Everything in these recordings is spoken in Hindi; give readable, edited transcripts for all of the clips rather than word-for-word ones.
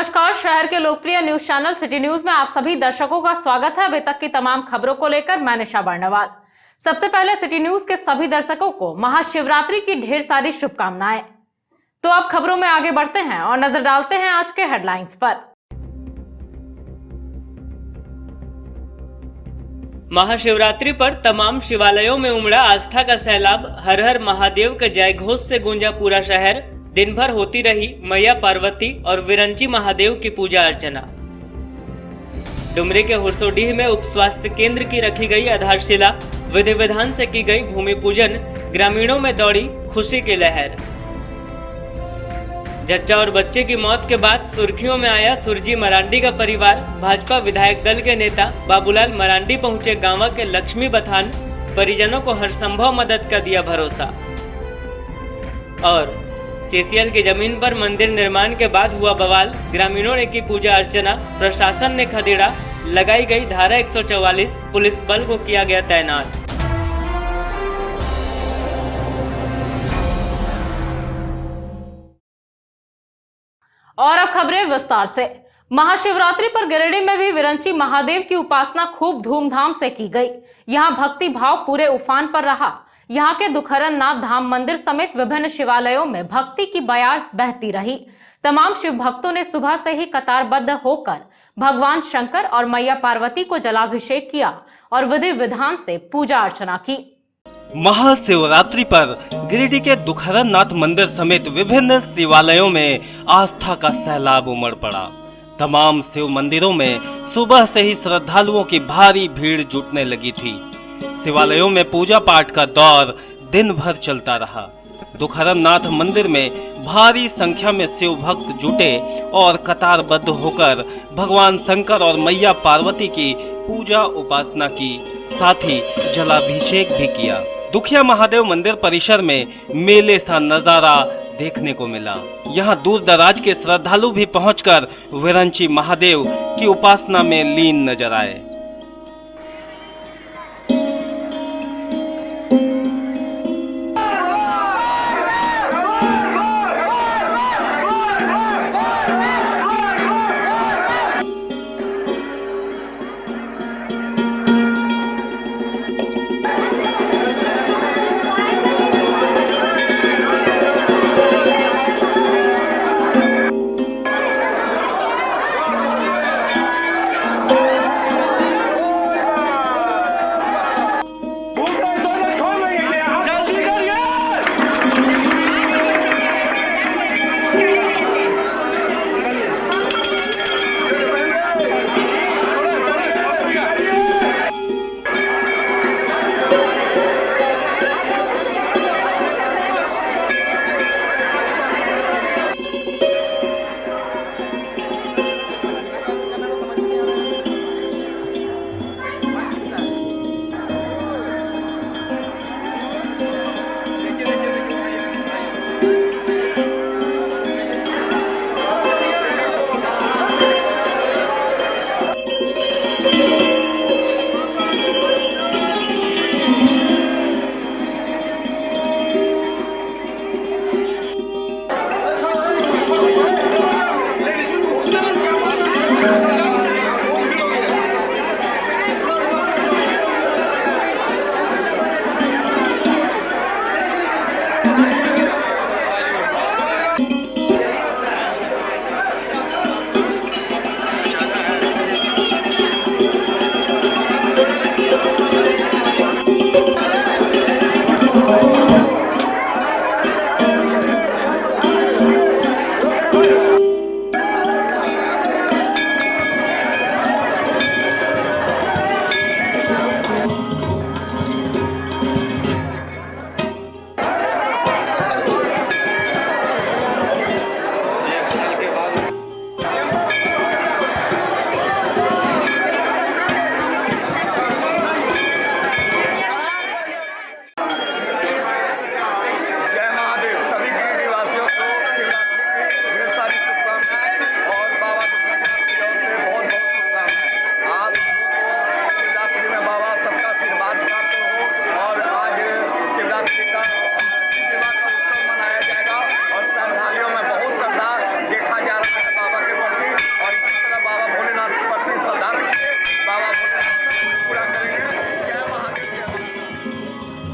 नमस्कार। शहर के लोकप्रिय न्यूज चैनल सिटी न्यूज में आप सभी दर्शकों का स्वागत है। अभी तक की तमाम खबरों को लेकर मैं निशा बर्णवाल। सबसे पहले सिटी न्यूज के सभी दर्शकों को महाशिवरात्रि की ढेर सारी शुभकामनाएं। तो अब खबरों में आगे बढ़ते हैं और नजर डालते हैं आज के हेडलाइंस पर। महाशिवरात्रि पर तमाम शिवालयों में उमड़ा आस्था का सैलाब। हर हर महादेव के जय घोष से गूंजा पूरा शहर। दिन भर होती रही मैया पार्वती और विरंची महादेव की पूजा अर्चना। डुमरी के हुरसोडीह में उप स्वास्थ्य केंद्र की रखी गई आधारशिला। विधि विधान से की गई भूमि पूजन। ग्रामीणों में दौड़ी खुशी की लहर। जच्चा और बच्चे की मौत के बाद सुर्खियों में आया सुरजी मरांडी का परिवार। भाजपा विधायक दल के नेता बाबूलाल मरांडी पहुंचे गांव के लक्ष्मी बथान। परिजनों को हर संभव मदद का दिया भरोसा। और सीसीएल की जमीन पर मंदिर निर्माण के बाद हुआ बवाल। ग्रामीणों ने की पूजा अर्चना। प्रशासन ने खदेड़ा। लगाई गई धारा 144। पुलिस बल को किया गया तैनात। और अब खबरें विस्तार से। महाशिवरात्रि पर गिरिडीह में भी विरंची महादेव की उपासना खूब धूमधाम से की गई। यहां भक्ति भाव पूरे उफान पर रहा। यहां के दुखहरण नाथ धाम मंदिर समेत विभिन्न शिवालयों में भक्ति की बयार बहती रही। तमाम शिव भक्तों ने सुबह से ही कतारबद्ध होकर भगवान शंकर और मैया पार्वती को जलाभिषेक किया और विधि विधान से पूजा अर्चना की। महाशिवरात्रि पर गिरिडीह के दुखहरण नाथ मंदिर समेत विभिन्न शिवालयों में आस्था का सैलाब उमड़ पड़ा। तमाम शिव मंदिरों में सुबह से ही श्रद्धालुओं की भारी भीड़ जुटने लगी थी। शिवालयों में पूजा पाठ का दौर दिन भर चलता रहा। दुखहरण नाथ मंदिर में भारी संख्या में शिव भक्त जुटे और कतारबद्ध होकर भगवान शंकर और मैया पार्वती की पूजा उपासना की, साथ ही जलाभिषेक भी किया। दुखिया महादेव मंदिर परिसर में मेले सा नजारा देखने को मिला। यहाँ दूर दराज के श्रद्धालु भी पहुंचकर विरंची महादेव की उपासना में लीन नजर आए।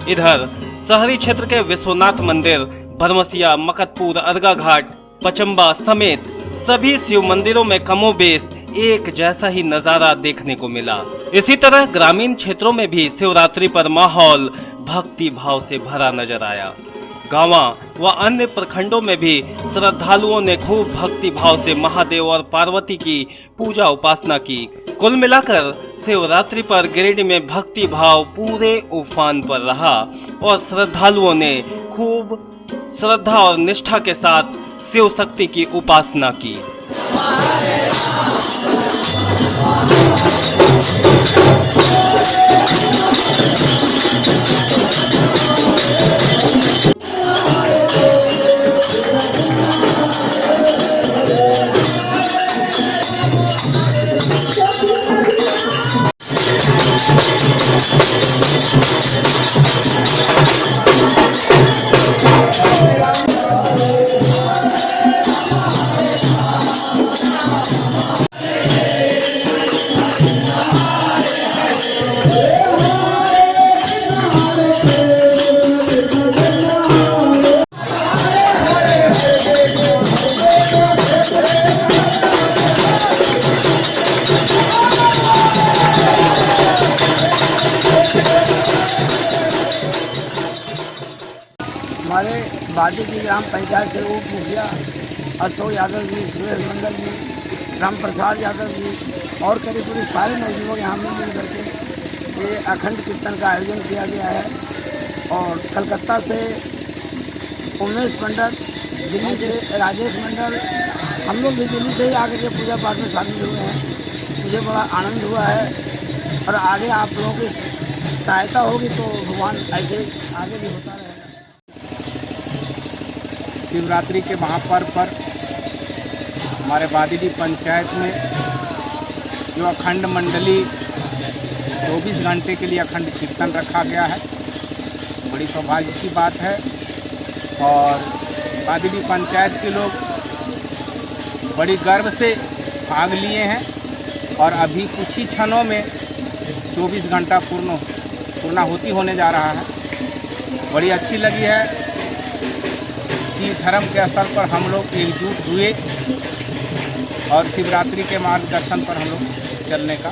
इधर शहरी क्षेत्र के विश्वनाथ मंदिर, बरमसिया, मकतपुर, अर्गा घाट, पचम्बा समेत सभी शिव मंदिरों में कमोबेश एक जैसा ही नजारा देखने को मिला। इसी तरह ग्रामीण क्षेत्रों में भी शिवरात्रि पर माहौल भक्ति भाव से भरा नजर आया। गांवा व अन्य प्रखंडों में भी श्रद्धालुओं ने खूब भक्ति भाव से महादेव और पार्वती की पूजा उपासना की। कुल मिलाकर शिवरात्रि पर गिरिडीह में भक्ति भाव पूरे उफान पर रहा और श्रद्धालुओं ने खूब श्रद्धा और निष्ठा के साथ शिव शक्ति की उपासना की। हमारे वादी की ग्राम पंचायत से उप मुखिया अशोक यादव जी, सुरेश मंडल जी, राम प्रसाद यादव जी और करीब पूरे सारे नौजवान यहाँ मिल करके ये अखंड कीर्तन का आयोजन किया गया है। और कलकत्ता से उमेश मंडल, दिल्ली से राजेश मंडल, हम लोग भी दिल्ली से ही आकर के पूजा पाठ में शामिल हुए हैं। मुझे बड़ा आनंद हुआ है और आगे आप लोगों की सहायता होगी तो भगवान ऐसे आगे भी होता रहेगा। शिवरात्रि के महापर्व पर हमारे बादीडीह पंचायत में जो अखंड मंडली 24 घंटे के लिए अखंड कीर्तन रखा गया है, बड़ी सौभाग्य की बात है। और बादीडीह पंचायत के लोग बड़ी गर्व से भाग लिए हैं और अभी कुछ ही क्षणों में 24 घंटा पूर्णाहुति होने जा रहा है। बड़ी अच्छी लगी है कि धर्म के स्तर पर हम लोग एकजुट हुए और शिवरात्रि के मार्गदर्शन पर हम लोग चलने का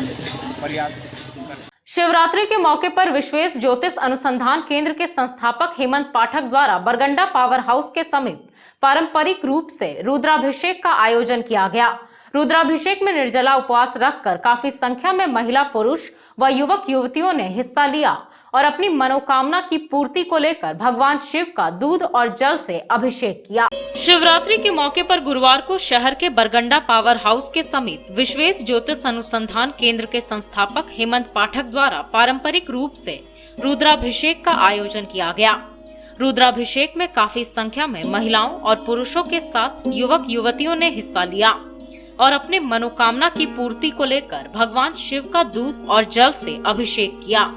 प्रयास करते। शिवरात्रि के मौके पर विश्वेश ज्योतिष अनुसंधान केंद्र के संस्थापक हेमंत पाठक द्वारा बरगंडा पावर हाउस के समीप पारंपरिक रूप से रुद्राभिषेक का आयोजन किया गया। रुद्राभिषेक में निर्जला उपवास रखकर काफी संख्या में महिला, पुरुष व युवक युवतियों ने हिस्सा लिया और अपनी मनोकामना की पूर्ति को लेकर भगवान शिव का दूध और जल से अभिषेक किया। शिवरात्रि के मौके पर गुरुवार को शहर के बरगंडा पावर हाउस के समीप विश्वेश ज्योतिष अनुसंधान केंद्र के संस्थापक हेमंत पाठक द्वारा पारंपरिक रूप से रुद्राभिषेक का आयोजन किया गया। रुद्राभिषेक में काफी संख्या में महिलाओं और पुरुषों के साथ युवक युवतियों ने हिस्सा लिया और अपने मनोकामना की पूर्ति को लेकर भगवान शिव का दूध और जल से अभिषेक किया।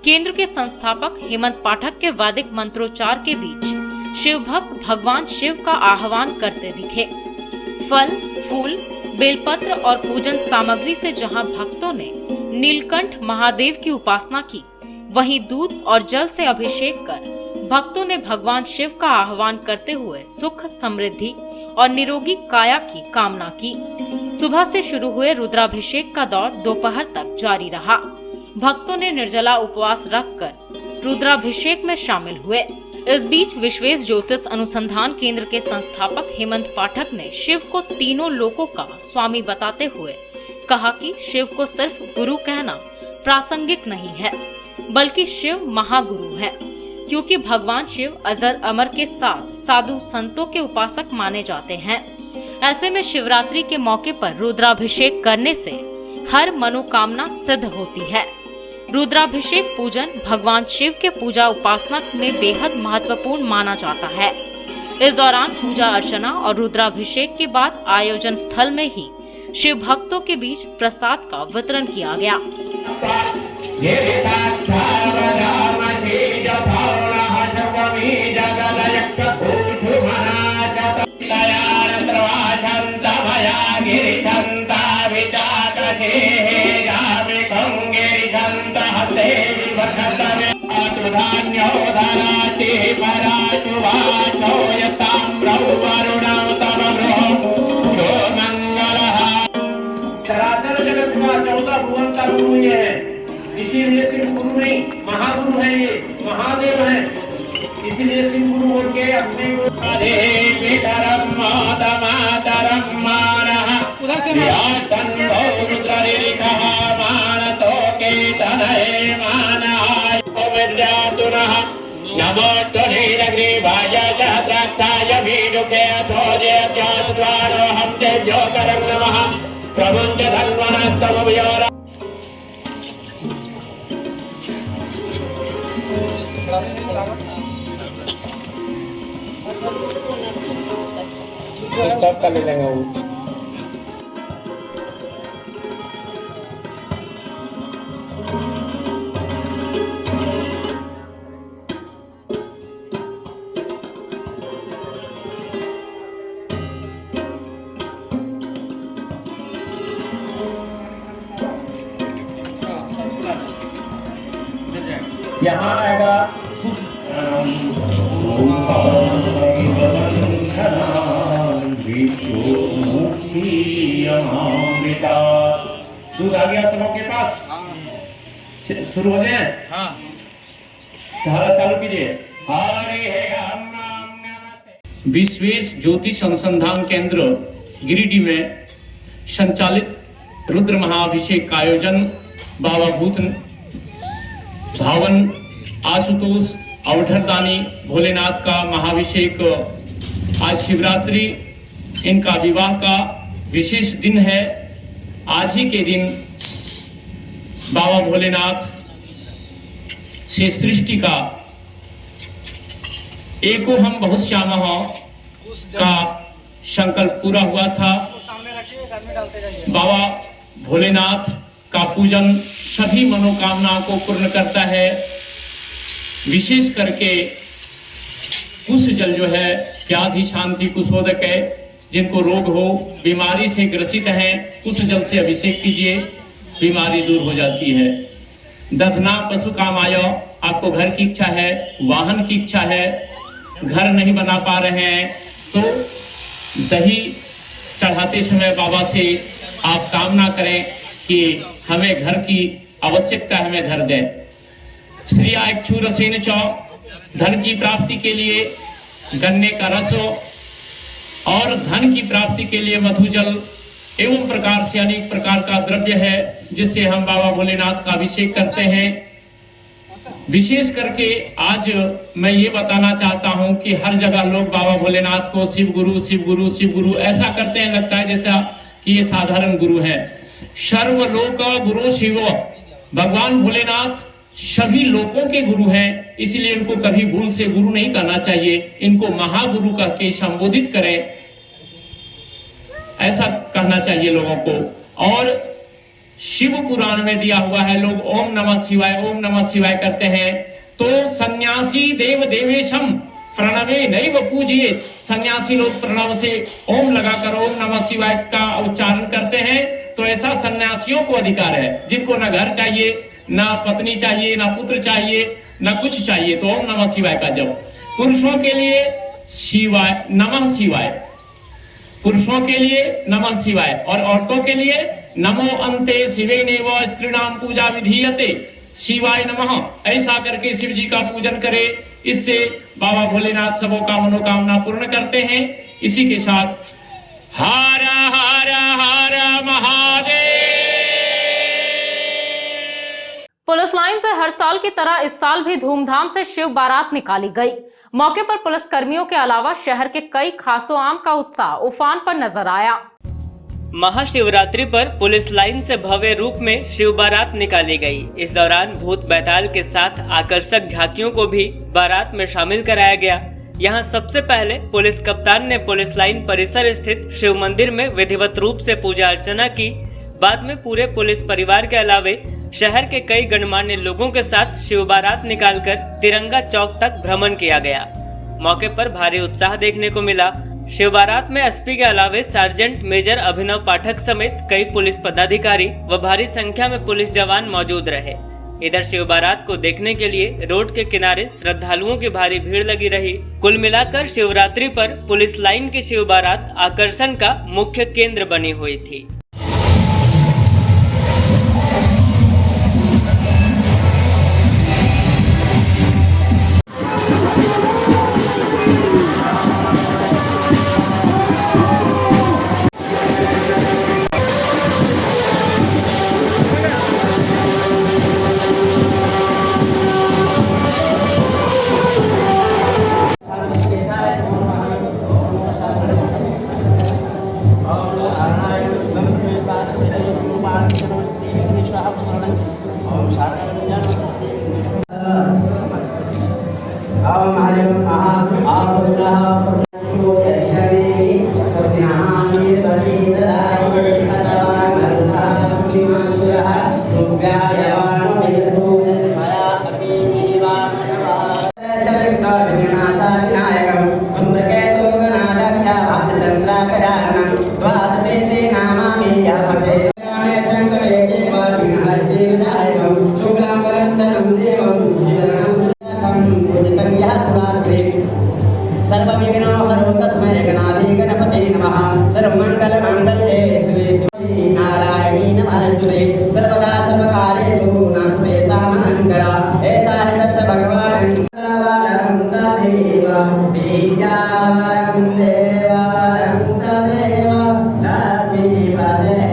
केंद्र के संस्थापक हेमंत पाठक के वैदिक मंत्रोच्चार के बीच शिव भक्त भगवान शिव का आह्वान करते दिखे। फल, फूल, बेलपत्र और पूजन सामग्री से जहां भक्तों ने नीलकंठ महादेव की उपासना की, वहीं दूध और जल से अभिषेक कर भक्तों ने भगवान शिव का आह्वान करते हुए सुख, समृद्धि और निरोगी काया की कामना की। सुबह से शुरू हुए रुद्राभिषेक का दौर दोपहर तक जारी रहा। भक्तों ने निर्जला उपवास रखकर रुद्राभिषेक में शामिल हुए। इस बीच विश्वेश ज्योतिष अनुसंधान केंद्र के संस्थापक हेमंत पाठक ने शिव को तीनों लोकों का स्वामी बताते हुए कहा कि शिव को सिर्फ गुरु कहना प्रासंगिक नहीं है, बल्कि शिव महागुरु है, क्योंकि भगवान शिव अजर अमर के साथ साधु संतों के उपासक माने जाते हैं। ऐसे में शिवरात्रि के मौके पर रुद्राभिषेक करने से हर मनोकामना सिद्ध होती है। रुद्राभिषेक पूजन भगवान शिव के पूजा उपासना में बेहद महत्वपूर्ण माना जाता है। इस दौरान पूजा अर्चना और रुद्राभिषेक के बाद आयोजन स्थल में ही शिव भक्तों के बीच प्रसाद का वितरण किया गया। गिरिशंता ददातु धान्यो धराति पराचु वाचो यताम्रौ वरुणौ तमग्रहो शो मंगलः। चराचर जगत का 14 भुवन का गुरु ये है, इसीलिए सिर्फ गुरु नहीं महागुरु है, ये महादेव है, इसीलिए सिर्फ गुरु बोल के अपने पितरम मातरम मानः यातन रुद्ररिकः मानतो केतनये मानाय विद्यातुनः नमो तुलीलग्रीवाय जहद्रक्षाय भीडुके अथोजयत्याद्वारोऽहं तेभ्यो करं नमः प्रमुञ्च धन्वनस्तमभ्यो। सब कर लेंगे वो। यहाँ आएगा दूध आ गया सबों के पास, शुरू हो जाए। हाँ, धारा चालू कीजिए। विश्वेश ज्योतिष अनुसंधान केंद्र गिरिडीह में संचालित रुद्र महाअभिषेक का आयोजन बाबा भूत भावन आशुतोष अवधरदानी भोलेनाथ का महाअभिषेक। आज शिवरात्रि, इनका विवाह का विशेष दिन है। आज ही के दिन बाबा भोलेनाथ से सृष्टि का एको हम बहुत श्यामः का संकल्प पूरा हुआ था। बाबा भोलेनाथ का पूजन सभी मनोकामनाओं को पूर्ण करता है। विशेष करके कुश जल जो है व्याधि शांति कुशोदक है, जिनको रोग हो, बीमारी से ग्रसित हैं, कुश जल से अभिषेक कीजिए, बीमारी दूर हो जाती है। दधना पशु कामाय, आपको घर की इच्छा है, वाहन की इच्छा है, घर नहीं बना पा रहे हैं, तो दही चढ़ाते समय बाबा से आप कामना करें कि हमें घर की आवश्यकता, हमें घर दें। श्रिया इक्षुरसेन च, धन की प्राप्ति के लिए गन्ने का रस और धन की प्राप्ति के लिए मधुजल एवं प्रकार से अनेक प्रकार का द्रव्य है जिससे हम बाबा भोलेनाथ का अभिषेक करते हैं। विशेष करके आज मैं ये बताना चाहता हूं कि हर जगह लोग बाबा भोलेनाथ को शिव गुरु शिव गुरु शिव गुरु ऐसा करते हैं, लगता है जैसा कि ये साधारण गुरु है। सर्वलोक गुरु शिव, भगवान भोलेनाथ सभी लोगों के गुरु हैं, इसलिए इनको कभी भूल से गुरु नहीं कहना चाहिए, इनको महागुरु कह के संबोधित करें, ऐसा कहना चाहिए लोगों को। और शिव पुराण में दिया हुआ है, लोग ओम नमः शिवाय करते हैं, तो सन्यासी देव देवेशम प्रणवे नैव पूजिए। सन्यासी लोग प्रणव से ओम लगाकर ओम नमः शिवाय का उच्चारण करते हैं, तो ऐसा सन्यासियों को अधिकार है जिनको न घर चाहिए, ना पत्नी चाहिए, ना पुत्र चाहिए, ना कुछ चाहिए, तो ओम नमः शिवाय का जप। पुरुषों के लिए शिवाय नमः शिवाय, पुरुषों के लिए नमः शिवाय, और औरतों के लिए नमो अन्ते शिवेनेव स्त्रीणाम पूजा विधीयते शिवाय नमः। ऐसा करके शिव जी का पूजन करे, इससे बाबा भोलेनाथ सबों का मनोकामना पूर्ण करते हैं। इसी के साथ हर हर हर महादेव। पुलिस लाइन से हर साल की तरह इस साल भी धूमधाम से शिव बारात निकाली गई। मौके पर पुलिस कर्मियों के अलावा शहर के कई खासो आम का उत्साह उफान पर नजर आया। महाशिवरात्रि पर पुलिस लाइन से भव्य रूप में शिव बारात निकाली गई। इस दौरान भूत बैताल के साथ आकर्षक झांकियों को भी बारात में शामिल कराया गया। यहां सबसे पहले पुलिस कप्तान ने पुलिस लाइन परिसर स्थित शिव मंदिर में विधिवत रूप से पूजा अर्चना की। बाद में पूरे पुलिस परिवार के अलावे शहर के कई गणमान्य लोगों के साथ शिव बारात निकालकर तिरंगा चौक तक भ्रमण किया गया। मौके पर भारी उत्साह देखने को मिला। शिव बारात में एसपी के अलावे सार्जेंट मेजर अभिनव पाठक समेत कई पुलिस पदाधिकारी व भारी संख्या में पुलिस जवान मौजूद रहे। इधर शिव बारात को देखने के लिए रोड के किनारे श्रद्धालुओं की भारी भीड़ लगी रही। कुल मिलाकर शिवरात्रि पर पुलिस लाइन की शिव बारात आकर्षण का मुख्य केंद्र बनी हुई थी। सर्वविघ्नोहरो तस्मै गणाधि गणपते नमः। सर्वमङ्गलमाङ्गल्ये शिवे नारायणी नमस्ते। सर्वदा सर्वकार्येषु नमस्ते सामङ्गला। ऐसा है दत्त भगवान् वरं तदेव बीजावरं देववरं तदेव लक्ष्मीपते।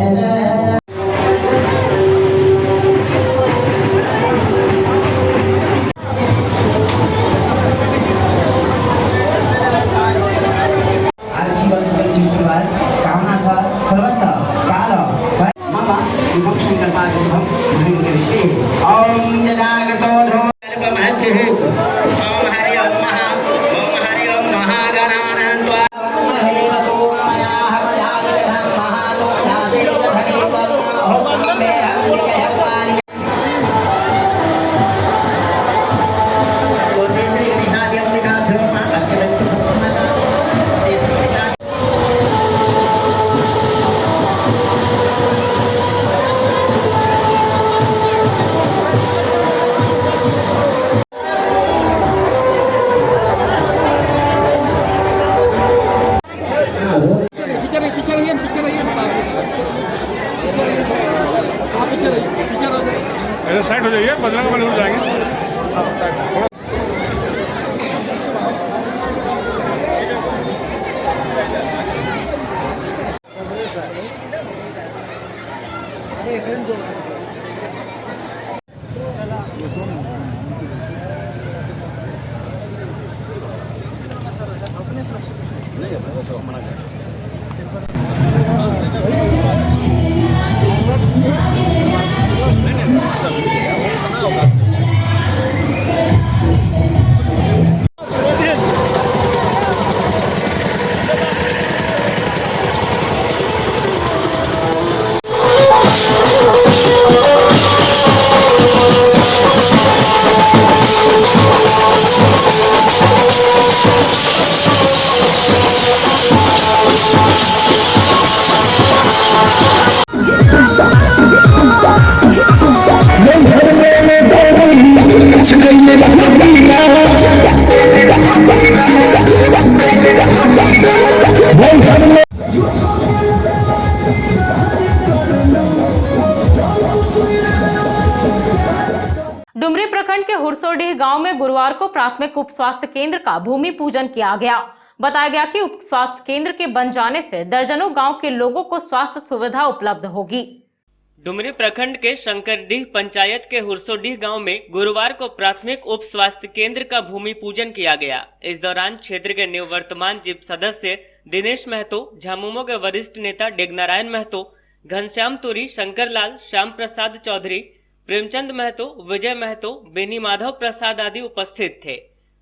साइड हो जाइए, बजरंग बली उड़ जाएंगे। डुमरी प्रखंड के हुरसोडीह गांव में गुरुवार को प्राथमिक उप स्वास्थ्य केंद्र का भूमि पूजन किया गया। बताया गया कि उप स्वास्थ्य केंद्र के बन जाने से दर्जनों गांव के लोगों को स्वास्थ्य सुविधा उपलब्ध होगी। डुमरी प्रखंड के शंकरडीह पंचायत के हुरसोडीह गांव में गुरुवार को प्राथमिक उप स्वास्थ्य केंद्र का भूमि पूजन किया गया। इस दौरान क्षेत्र के निवर्तमान जिप सदस्य दिनेश महतो, झामुमो के वरिष्ठ नेता डेगनारायण महतो, घनश्याम तुरी, शंकर लाल, श्याम प्रसाद चौधरी, प्रेमचंद महतो, विजय महतो, बेनी माधव प्रसाद आदि उपस्थित थे।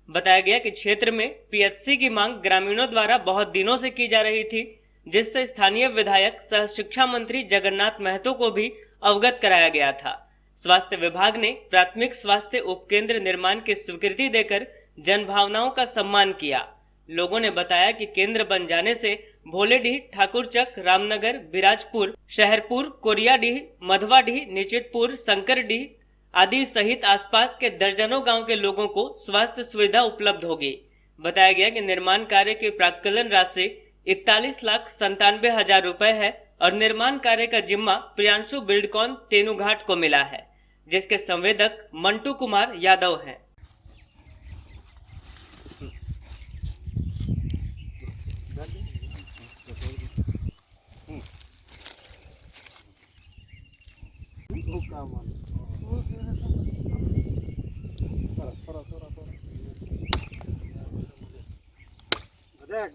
बताया गया कि क्षेत्र में पीएचसी की मांग ग्रामीणों द्वारा बहुत दिनों से की जा रही थी, जिससे स्थानीय विधायक सह शिक्षा मंत्री जगन्नाथ महतो को भी अवगत कराया गया था। स्वास्थ्य विभाग ने प्राथमिक स्वास्थ्य उपकेंद्र निर्माण की स्वीकृति देकर जनभावनाओं का सम्मान किया। लोगों ने बताया कि केंद्र बन जाने से भोलेडीह, ठाकुरचक, रामनगर, बिराजपुर, शहरपुर, कोरियाडीह, मधवाडीह, निचितपुर, शंकरडीह आदि सहित आसपास के दर्जनों गांव के लोगों को स्वास्थ्य सुविधा उपलब्ध होगी। बताया गया कि निर्माण कार्य की प्राक्कलन राशि 41,97,000 रुपए है और निर्माण कार्य का जिम्मा प्रियांशु बिल्डकॉन तेनुघाट को मिला है, जिसके संवेदक मंटू कुमार यादव हैं।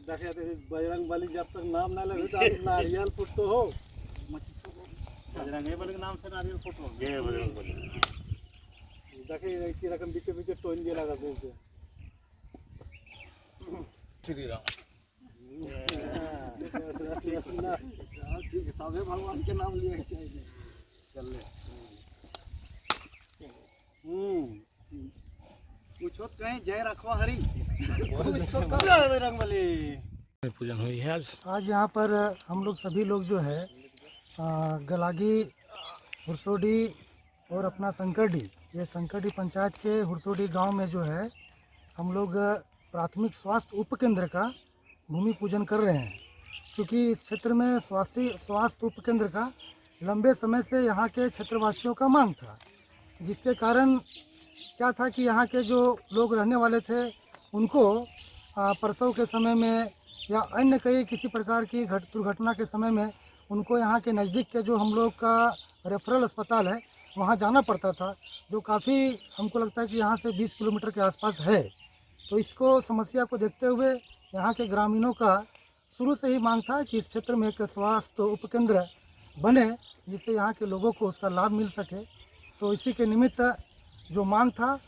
देखे बजरंग बली जब तक नाम ना लगे तो नारियल फुटतो हो। बजरंग बली के नाम से नारियल फुटो ये बजरंग बली देखे इतनी रकम बीचे बीचे टोन दिया लगा दे से श्री राम ठीक है सबे भगवान के नाम लिए चाहिए चल ले कुछ होत कहीं जय रखवा हरी पूजन हुई है आज यहाँ पर हम लोग सभी लोग जो है गलागी हुरसोडी और अपना संकरडी, ये संकरडी पंचायत के हुरसोडी गांव में जो है हम लोग प्राथमिक स्वास्थ्य उपकेंद्र का भूमि पूजन कर रहे हैं। क्योंकि इस क्षेत्र में स्वास्थ्य उपकेंद्र का लंबे समय से यहाँ के क्षेत्रवासियों का मांग था, जिसके कारण क्या था कि यहाँ के जो लोग रहने वाले थे उनको प्रसव के समय में या अन्य कई किसी प्रकार की दुर्घटना के समय में उनको यहाँ के नज़दीक के जो हम लोग का रेफरल अस्पताल है वहाँ जाना पड़ता था, जो काफ़ी हमको लगता है कि यहाँ से 20 किलोमीटर के आसपास है। तो इसको समस्या को देखते हुए यहाँ के ग्रामीणों का शुरू से ही मांग था कि इस क्षेत्र में एक स्वास्थ्य उपकेंद्र बने, जिससे यहाँ के लोगों को उसका लाभ मिल सके। तो इसी के निमित्त जो मांग था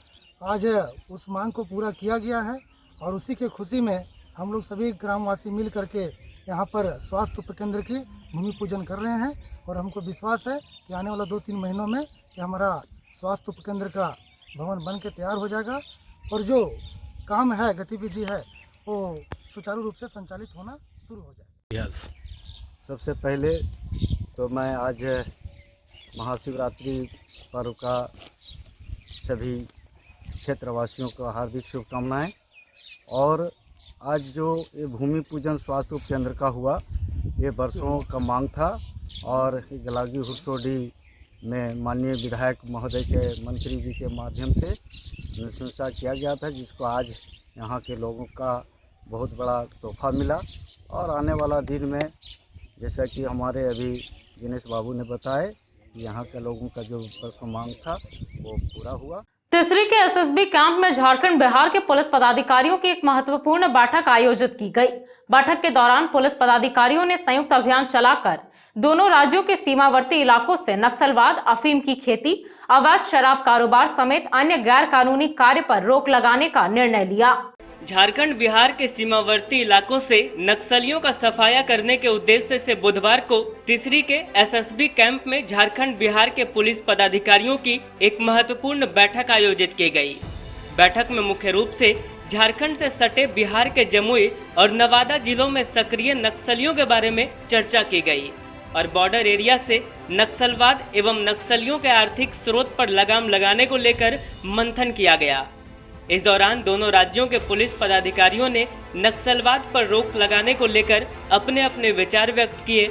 आज उस मांग को पूरा किया गया है और उसी के खुशी में हम लोग सभी ग्रामवासी मिल करके यहाँ पर स्वास्थ्य उपकेंद्र की भूमि पूजन कर रहे हैं। और हमको विश्वास है कि आने वाला 2-3 महीनों में कि हमारा स्वास्थ्य उपकेंद्र का भवन बन के तैयार हो जाएगा और जो काम है गतिविधि है वो सुचारू रूप से संचालित होना शुरू हो जाएगा। सबसे पहले तो मैं आज महाशिवरात्रि पर्व का सभी क्षेत्रवासियों को हार्दिक शुभकामनाएं। और आज जो ये भूमि पूजन स्वास्थ्य उपकेंद्र का हुआ, ये वर्षों का मांग था और गलागी हुरसोडी में माननीय विधायक महोदय के मंत्री जी के माध्यम से अनुशंसा किया गया था, जिसको आज यहाँ के लोगों का बहुत बड़ा तोहफा मिला। और आने वाला दिन में जैसा कि हमारे अभी दिनेश बाबू ने बताया कि यहाँ के लोगों का जो वर्षों मांग था वो पूरा हुआ। तिसरी के एसएसबी कैंप में झारखंड बिहार के पुलिस पदाधिकारियों की एक महत्वपूर्ण बैठक आयोजित की गई। बैठक के दौरान पुलिस पदाधिकारियों ने संयुक्त अभियान चलाकर दोनों राज्यों के सीमावर्ती इलाकों से नक्सलवाद, अफीम की खेती, अवैध शराब कारोबार समेत अन्य गैर कानूनी कार्य पर रोक लगाने का निर्णय लिया। झारखंड बिहार के सीमावर्ती इलाकों से नक्सलियों का सफाया करने के उद्देश्य से बुधवार को तिसरी के एसएसबी कैंप में झारखंड बिहार के पुलिस पदाधिकारियों की एक महत्वपूर्ण बैठक आयोजित की गई। बैठक में मुख्य रूप से झारखंड से सटे बिहार के जमुई और नवादा जिलों में सक्रिय नक्सलियों के बारे में चर्चा की गई और बॉर्डर एरिया से नक्सलवाद एवं नक्सलियों के आर्थिक स्रोत पर लगाम लगाने को लेकर मंथन किया गया। इस दौरान दोनों राज्यों के पुलिस पदाधिकारियों ने नक्सलवाद पर रोक लगाने को लेकर अपने अपने विचार व्यक्त किए।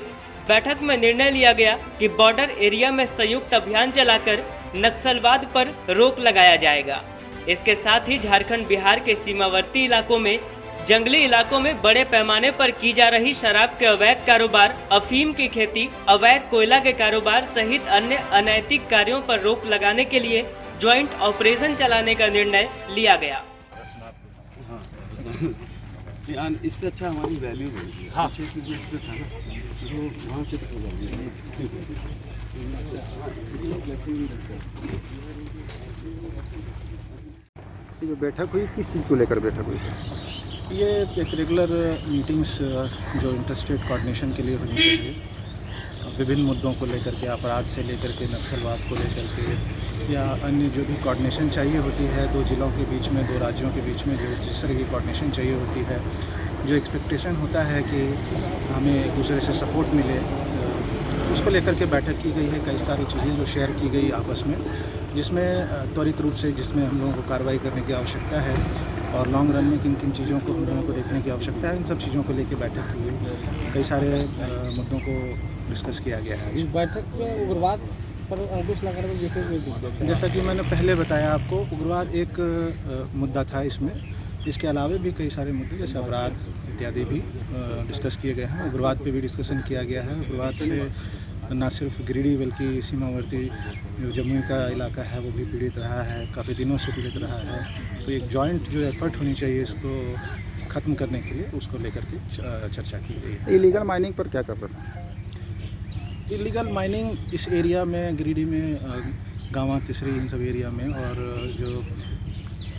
बैठक में निर्णय लिया गया कि बॉर्डर एरिया में संयुक्त अभियान चलाकर नक्सलवाद पर रोक लगाया जाएगा। इसके साथ ही झारखंड बिहार के सीमावर्ती इलाकों में जंगली इलाकों में बड़े पैमाने पर की जा रही शराब के अवैध कारोबार, अफीम की खेती, अवैध कोयला के कारोबार सहित अन्य अनैतिक कार्यों पर रोक लगाने के लिए ज्वाइंट ऑपरेशन चलाने का निर्णय लिया गया। इससे अच्छा हमारी वैल्यू बढ़ेगी। हाँ। जो बैठक हुई किस चीज़ को लेकर बैठक हुई? ये एक रेगुलर मीटिंग्स जो इंटरस्टेट कोऑर्डिनेशन के लिए होनी चाहिए, विभिन्न मुद्दों को लेकर के, अपराध से लेकर के नक्सलवाद को लेकर के या अन्य जो भी कोऑर्डिनेशन चाहिए होती है दो जिलों के बीच में, दो राज्यों के बीच में जो जिस तरह की कोऑर्डिनेशन चाहिए होती है, जो एक्सपेक्टेशन होता है कि हमें एक दूसरे से सपोर्ट मिले उसको लेकर के बैठक की गई है। कई सारी चीज़ें जो शेयर की गई आपस में, जिसमें त्वरित रूप से जिसमें हम लोगों को कार्रवाई करने की आवश्यकता है और लॉन्ग रन में किन किन चीज़ों को हम लोगों को देखने की आवश्यकता है, इन सब चीज़ों को लेकर बैठक की गई। कई सारे मुद्दों को डिस्कस किया गया है। इस बैठक में उग्रवाद पर अंकुश लगाने में जैसा कि मैंने पहले बताया आपको, उग्रवाद एक मुद्दा था इसमें। इसके अलावा भी कई सारे मुद्दे जैसे अपराध इत्यादि भी डिस्कस किए गए हैं। उग्रवाद पे भी डिस्कशन किया गया है। उग्रवाद से न सिर्फ गिरिडीह बल्कि सीमावर्ती जो जम्मू का इलाका है वो भी पीड़ित रहा है, काफ़ी दिनों से पीड़ित रहा है। तो एक जॉइंट जो एफर्ट होनी चाहिए इसको ख़त्म करने के लिए, उसको लेकर के चर्चा की गई है। इलीगल माइनिंग पर क्या कर रहे हैं? इलीगल माइनिंग इस एरिया में, गिरिडीह में, गाँव तिसरी, इन सब एरिया में और जो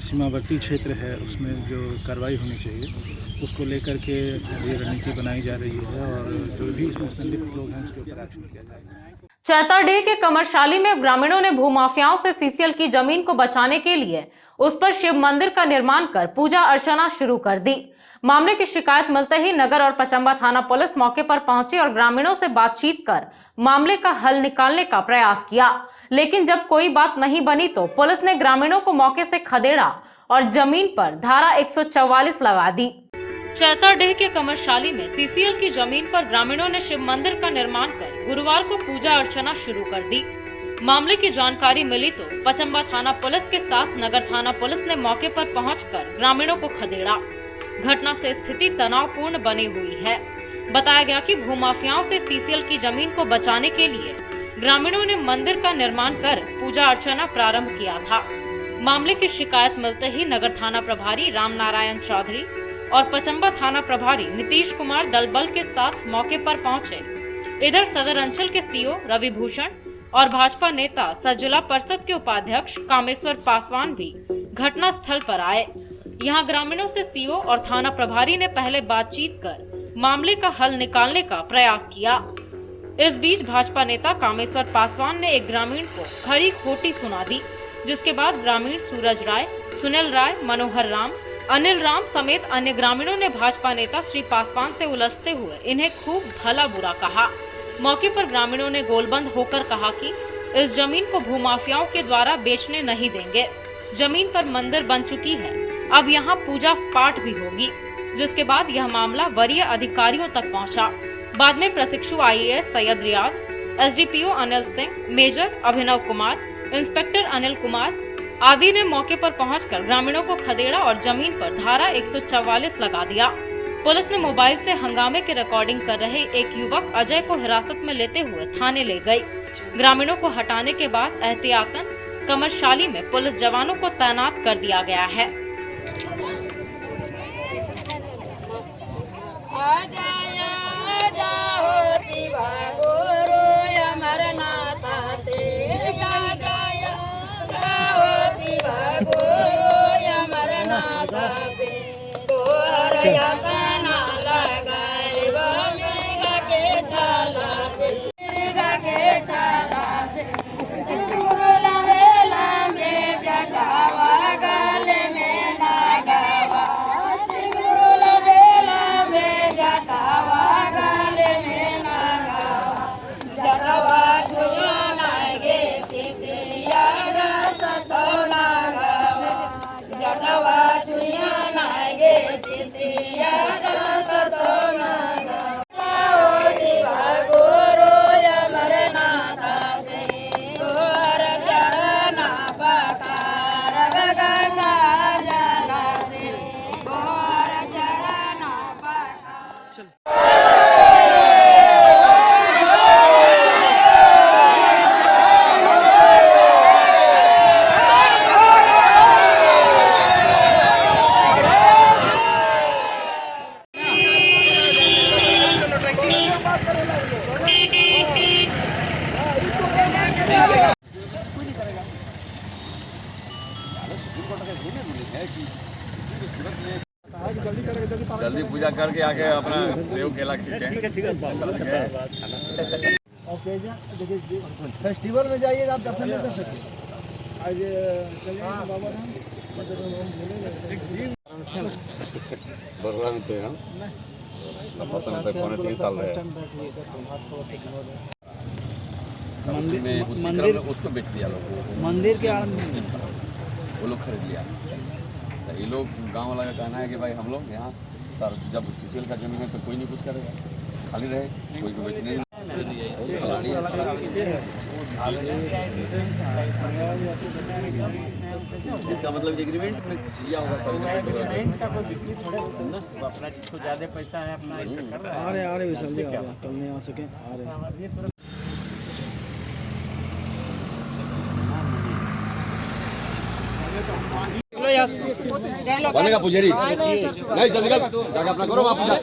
सीमावर्ती क्षेत्र है उसमें जो कार्रवाई होनी चाहिए उसको लेकर के ये रणनीति बनाई जा रही है और जो भी इसमें संलिप्त लोग हैं उसके ऊपर एक्शन किया जाएगा। चैतरडीह के कमरशाली में ग्रामीणों ने भूमाफियाओं से सीसीएल की जमीन को बचाने के लिए उस पर शिव मंदिर का निर्माण कर पूजा अर्चना शुरू कर दी। मामले की शिकायत मिलते ही नगर और पचंबा थाना पुलिस मौके पर पहुंची और ग्रामीणों से बातचीत कर मामले का हल निकालने का प्रयास किया, लेकिन जब कोई बात नहीं बनी तो पुलिस ने ग्रामीणों को मौके से खदेड़ा और जमीन पर धारा 144 लगा दी। चैतरडीह के कमरशाली में सीसीएल की जमीन पर ग्रामीणों ने शिव मंदिर का निर्माण कर गुरुवार को पूजा अर्चना शुरू कर दी। मामले की जानकारी मिली तो पचंबा थाना पुलिस के साथ नगर थाना पुलिस ने मौके पर पहुंचकर ग्रामीणों को खदेड़ा। घटना से स्थिति तनावपूर्ण बनी हुई है। बताया गया कि भूमाफियाओं से सीसीएल की जमीन को बचाने के लिए ग्रामीणों ने मंदिर का निर्माण कर पूजा अर्चना प्रारंभ किया था। मामले की शिकायत मिलते ही नगर थाना प्रभारी राम नारायण चौधरी और पचंबा थाना प्रभारी नीतीश कुमार दलबल के साथ मौके पर पहुंचे। इधर सदर अंचल के सीओ रवि भूषण और भाजपा नेता सह जिला परिषद के उपाध्यक्ष कामेश्वर पासवान भी घटना स्थल पर आए। यहां ग्रामीणों से सीओ और थाना प्रभारी ने पहले बातचीत कर मामले का हल निकालने का प्रयास किया। इस बीच भाजपा नेता कामेश्वर पासवान ने एक ग्रामीण को खरी खोटी सुना दी, जिसके बाद ग्रामीण सूरज राय, सुनील राय, मनोहर राम, अनिल राम समेत अन्य ग्रामीणों ने भाजपा नेता श्री पासवान से उलझते हुए इन्हें खूब भला बुरा कहा। मौके पर ग्रामीणों ने गोलबंद होकर कहा कि इस जमीन को भूमाफियाओं के द्वारा बेचने नहीं देंगे। जमीन पर मंदिर बन चुकी है, अब यहाँ पूजा पाठ भी होगी। जिसके बाद यह मामला वरीय अधिकारियों तक पहुँचा। बाद में प्रशिक्षु IAS सैयद रियाज, SDPO Anil Singh, major Abhinav Kumar, inspector Anil Kumar आदि ने मौके पर पहुंचकर ग्रामीणों को खदेड़ा और जमीन पर धारा 144 लगा दिया। पुलिस ने मोबाइल से हंगामे की रिकॉर्डिंग कर रहे एक युवक अजय को हिरासत में लेते हुए थाने ले गई। ग्रामीणों को हटाने के बाद एहतियातन कमरशाली में पुलिस जवानों को तैनात कर दिया गया है। जल्दी पूजा करके आके अपना सेव केला खींचे। फेस्टिवल में जाइए, आप दर्शन नहीं कर सकते। आज चलिए बाबा बरगुड़ा थे हम लंबा समय तक 3 साल रहे। मंदिर उसको बेच दिया लोगों को, मंदिर के वो लोग खरीद लिया। तो ये लोग गांव वाला का कहना है कि भाई हम लोग यहाँ सर जब सीसीएल का जमीन है तो कोई नहीं कुछ करेगा, खाली रहे, कोई को बेचने नहीं। इसका मतलब एग्रीमेंट में दिया होगा सब अपना जिसको ज़्यादा पैसा है अपना आ रहे कल नहीं आ सके आ रहे। बनेगा पुजारी नहीं चल निकल जाके अपना करो वहाँ पूजा।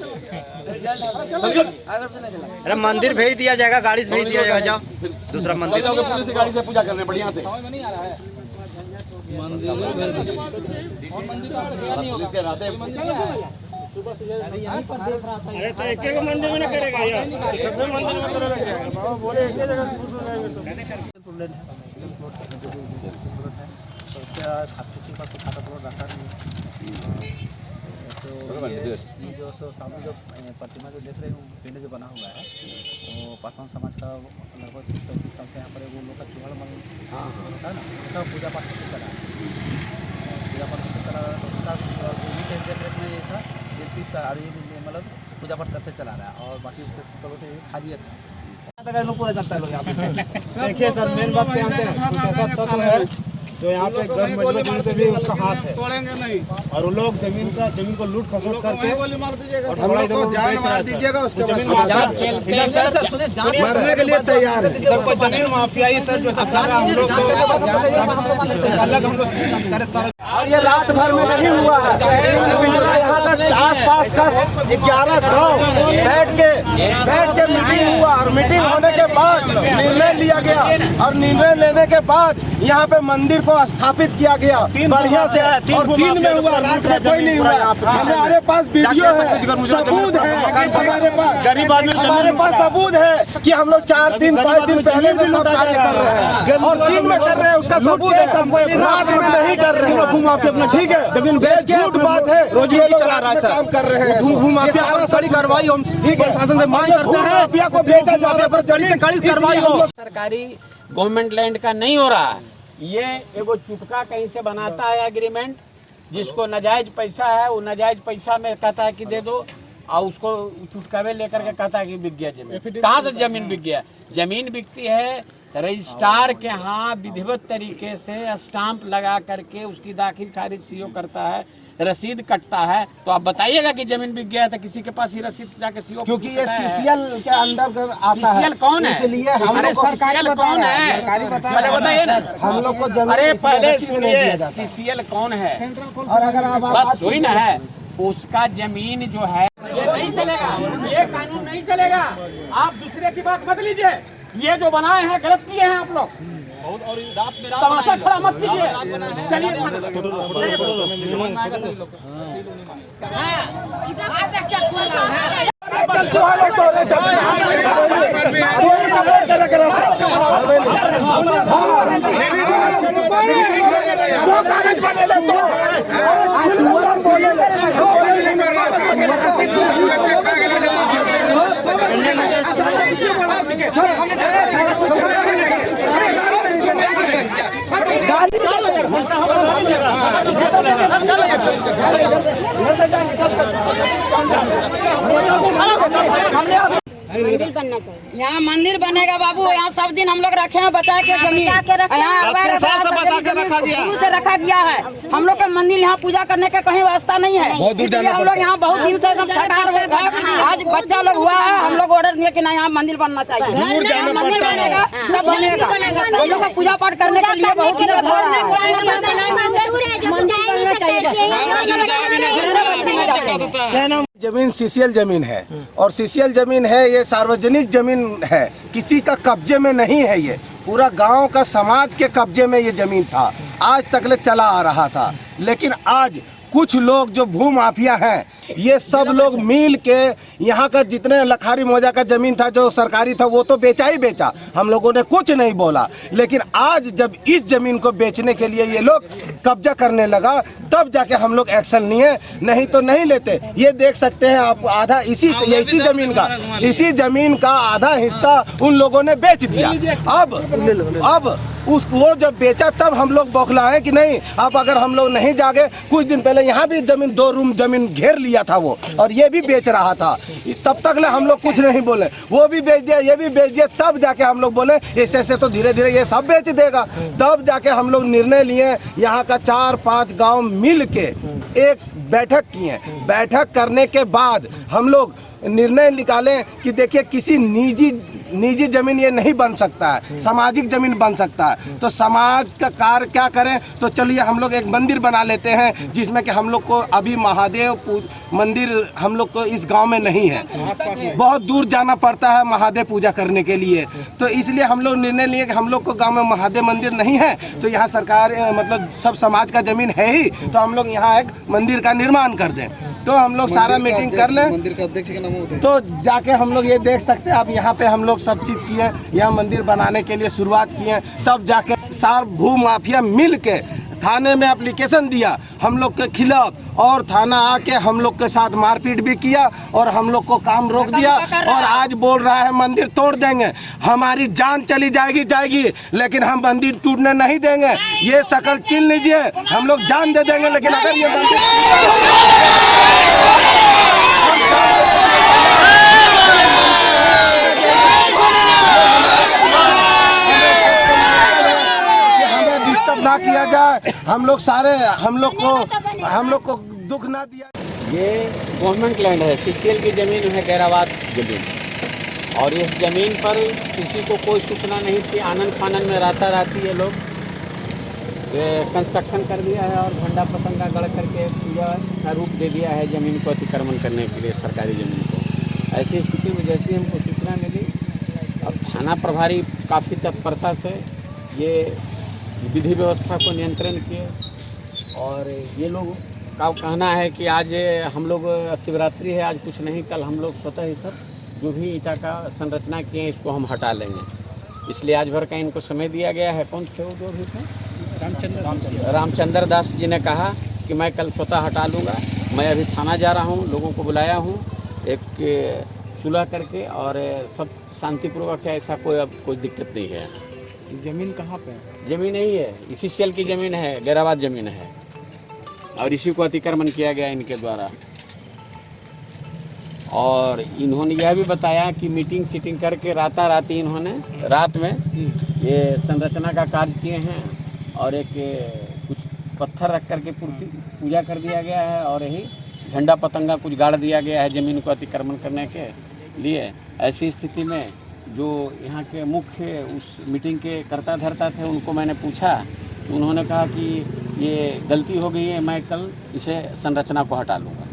अरे मंदिर भेज दिया जाएगा, गाड़ी से भेज दिया जाएगा, जाओ दूसरा मंदिर जाओगे पुलिस गाड़ी से पूजा करने बढ़िया से। पुलिस के रहते अरे तो एक एक मंदिर में ना करेगा यार, सब मंदिर में करेगा बोले एक जगह ये जो सामने जो प्रतिमा जो देख रहे हो पिंड जो बना हुआ है वो पासवान समाज का लगभग 35 साल से यहाँ पर वो लोग का चूहड़ मल है ना, उनका पूजा पाठ करते चला पूजा पाठ करते चला रहा है। तो उनका देख रेख में ये था 30 साल ये मतलब पूजा पाठ करते चला रहा है और बाकी उसके खाली था पूरा जनता है लोग यहाँ पे। देखिए सर मेन बात पे आते हैं, कुछ ऐसा तत्व है जो यहाँ पे घर मजदूर पे भी उसका हाथ है, तोड़ेंगे नहीं और वो लोग जमीन को लूट खसोट करके और हम लोग को जान मार दीजिएगा, उसके बाद मरने के लिए तैयार है। सबको जमीन माफियाई सर जो सब हम लोग अलग हम लोग और ये रात भर में नहीं हुआ है। यहाँ का आस-पास का 11 गाँव बैठ के मीटिंग हुआ और मीटिंग होने के बाद निर्णय लिया गया और निर्णय लेने के बाद यहाँ पे मंदिर को स्थापित किया गया बढ़िया से। और दिन में हुआ, रात में कोई नहीं हुआ। हमारे पास वीडियो है, सबूत है, हमारे पास सबूत है कि हम लोग 4 दिन 5 दिन पहले से सब कार्य कर रहे हैं और दिन में कर रहे हैं, उसका सबूत है। रात में नहीं कर रहे हैं, ठीक है, जमीन बेच के झूठ बात है, रोज ये चला रहा है काम कर रहे हैं। भूमाफिया सारी कार्रवाई हम ठीक है शासन से मांग करते हैं, माफिया को बेचा जा रहा है, जल्दी से कड़ी कार्रवाई हो। सरकारी गवर्नमेंट लैंड का नहीं हो रहा है, ये एगो चुटका कहीं से बनाता है एग्रीमेंट, जिसको नाजायज पैसा है वो नाजायज पैसा में कहता है कि दे दो और उसको चुटकावे लेकर के कहता है कि बिक गया जमीन। कहाँ से जमीन बिक गया? जमीन बिकती है रजिस्ट्रार के यहाँ विधिवत तरीके से स्टाम्प लगा करके उसकी दाखिल खारिज सीओ करता है, रसीद कटता है। तो आप बताइएगा कि जमीन बिक गया था, किसी के पास ही रसीद जाके सीओ, क्योंकि ये सीसीएल के अंदर आता है। सीसीएल कौन है? इसलिए हम लोग सरकारी कौन है पहले बताइए ना हम लोग को। अरे पहले सुनिए सीसीएल कौन है, और अगर आप बस वही ना है उसका जमीन जो है नहीं चलेगा, ये कानून नहीं चलेगा। आप दूसरे की बात मत लीजिए, ये जो बनाए हैं गलत किए हैं आप लोग, तमाशा खड़ा मत कीजिए। चलिए मंदिर बनना चाहिए, यहाँ मंदिर बनेगा बाबू। यहाँ सब दिन हम लोग रखे हैं बचा के जमीन, यहाँ शुरू से रखा गया है। हम लोग का मंदिर यहाँ पूजा करने का कहीं वास्ता नहीं है, इसलिए हम लोग यहाँ बहुत दिन से एकदम ठठार हो गए। आज बच्चा लोग हुआ है, हम लोग ऑर्डर दिए कि ना यहाँ मंदिर बनना चाहिए। मंदिर बनेगा तब बनेगा, हम लोग का पूजा पाठ करने के लिए बहुत दिक्कत हो रहा है। जमीन सीसीएल जमीन है और सीसीएल जमीन है, ये सार्वजनिक जमीन है, किसी का कब्जे में नहीं है। ये पूरा गांव का समाज के कब्जे में ये जमीन था, आज तक ले चला आ रहा था। लेकिन आज कुछ लोग जो भू माफिया हैं, ये सब लोग मिल के यहाँ का जितने लखारी मौजा का ज़मीन था जो सरकारी था वो तो बेचा ही बेचा, हम लोगों ने कुछ नहीं बोला। लेकिन आज जब इस ज़मीन को बेचने के लिए ये लोग कब्जा करने लगा तब जाके हम लोग एक्शन लिए, नहीं तो नहीं लेते। ये देख सकते हैं आप, आधा इसी जमीन का आधा हिस्सा उन लोगों ने बेच दिया। अब वो जब बेचा तब हम लोग बौखलाए कि नहीं, अब अगर हम लोग नहीं जागे, कुछ दिन पहले यहाँ भी जमीन 2 रूम जमीन घेर लिया था वो, और ये भी बेच रहा था, तब तक ले हम लोग कुछ नहीं बोले। वो भी बेच दिया, ये भी बेच दिया, तब जाके हम लोग बोले ऐसे तो धीरे धीरे ये सब बेच देगा। तब जाके हम लोग निर्णय लिए, यहाँ का 4-5 गांव मिल के एक बैठक किए। बैठक करने के बाद हम लोग निर्णय निकालें कि देखिए किसी निजी जमीन ये नहीं बन सकता है, सामाजिक जमीन बन सकता है। तो समाज का कार्य क्या करें, तो चलिए हम लोग एक मंदिर बना लेते हैं, जिसमें कि हम लोग को अभी महादेव मंदिर हम लोग को इस गांव में नहीं है, बहुत दूर जाना पड़ता है महादेव पूजा करने के लिए। तो इसलिए हम लोग निर्णय लिए कि हम लोग को गांव में महादेव मंदिर नहीं है, तो यहाँ सरकार मतलब सब समाज का जमीन है ही, तो हम लोग यहाँ एक मंदिर का निर्माण कर दें। तो हम लोग सारा मीटिंग कर लें, मंदिर का अध्यक्ष का नाम तो जाके हम लोग ये देख सकते हैं। अब यहाँ पे हम लोग सब चीज़ किए, यहाँ मंदिर बनाने के लिए शुरुआत किए। तब जाके सार भू माफिया मिल के थाने में एप्लीकेशन दिया हम लोग के खिलाफ, और थाना आके हम लोग के साथ मारपीट भी किया और हम लोग को काम रोक दिया। और आज बोल रहा है मंदिर तोड़ देंगे, हमारी जान चली जाएगी, लेकिन हम मंदिर टूटने नहीं देंगे। ये शकल चिन्ह लीजिए, हम लोग जान दे देंगे, लेकिन अगर ये ना किया जाए, हम लोग को दुख ना दिया। ये गवर्नमेंट लैंड है, सीसीएल की ज़मीन है, गैराबाद ज़मीन, और इस ज़मीन पर किसी को कोई सूचना नहीं थी। आनंद फानन में राताराती ये लोग कंस्ट्रक्शन कर दिया है और झंडा पतंगा गढ़ करके पूजा का रूप दे दिया है ज़मीन को अतिक्रमण करने के लिए, सरकारी ज़मीन को। ऐसी स्थिति में जैसी हमको सूचना मिली, अब थाना प्रभारी काफ़ी तत्परता से ये विधि व्यवस्था को नियंत्रण किए। और ये लोग का कहना है कि आज हम लोग शिवरात्रि है, आज कुछ नहीं, कल हम लोग स्वतः ही सब जो भी ईंटा का संरचना किए हैं इसको हम हटा लेंगे। इसलिए आज भर का इनको समय दिया गया है। कौन थे वो जो भी थे? रामचंद्र दास जी ने कहा कि मैं कल स्वतः हटा लूँगा। मैं अभी थाना जा रहा हूँ, लोगों को बुलाया हूँ एक सुलह करके, और सब शांतिपूर्वक है, ऐसा कोई दिक्कत नहीं है। जमीन कहाँ पे? जमीन यही है, इसी सेल की ज़मीन है, गैराबाद ज़मीन है, और इसी को अतिक्रमण किया गया इनके द्वारा। और इन्होंने यह भी बताया कि मीटिंग करके राताराती इन्होंने रात में ये संरचना का कार्य किए हैं, और एक कुछ पत्थर रख करके पूजा कर दिया गया है, और यही झंडा पतंगा कुछ गाड़ दिया गया है ज़मीन को अतिक्रमण करने के लिए। ऐसी स्थिति में जो यहाँ के मुख्य उस मीटिंग के कर्ता धर्ता थे, उनको मैंने पूछा, तो उन्होंने कहा कि ये गलती हो गई है, मैं कल इसे संरचना को हटा लूँगा।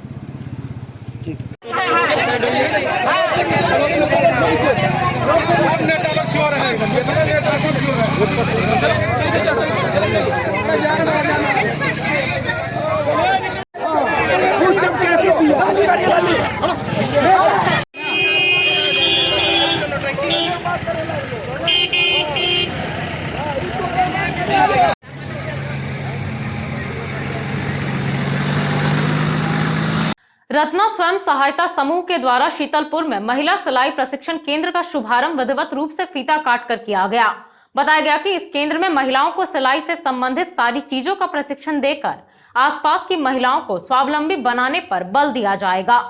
रत्ना स्वयं सहायता समूह के द्वारा शीतलपुर में महिला सिलाई प्रशिक्षण केंद्र का शुभारंभ विधिवत रूप से फीता काट कर किया गया। बताया गया कि इस केंद्र में महिलाओं को सिलाई से संबंधित सारी चीजों का प्रशिक्षण देकर आसपास की महिलाओं को स्वावलंबी बनाने पर बल दिया जाएगा।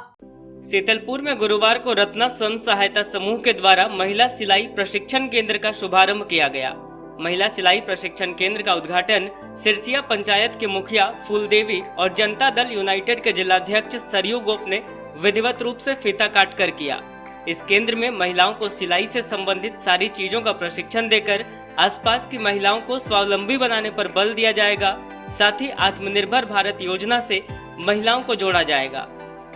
शीतलपुर में गुरुवार को रत्ना स्वयं सहायता समूह के द्वारा महिला सिलाई प्रशिक्षण केंद्र का शुभारंभ किया गया। महिला सिलाई प्रशिक्षण केंद्र का उद्घाटन सिरसिया पंचायत के मुखिया फूलदेवी और जनता दल यूनाइटेड के जिलाध्यक्ष सरयू गोप ने विधिवत रूप से फीता काट कर किया। इस केंद्र में महिलाओं को सिलाई से संबंधित सारी चीजों का प्रशिक्षण देकर आसपास की महिलाओं को स्वावलंबी बनाने पर बल दिया जाएगा। साथ ही आत्मनिर्भर भारत योजना से महिलाओं को जोड़ा जाएगा।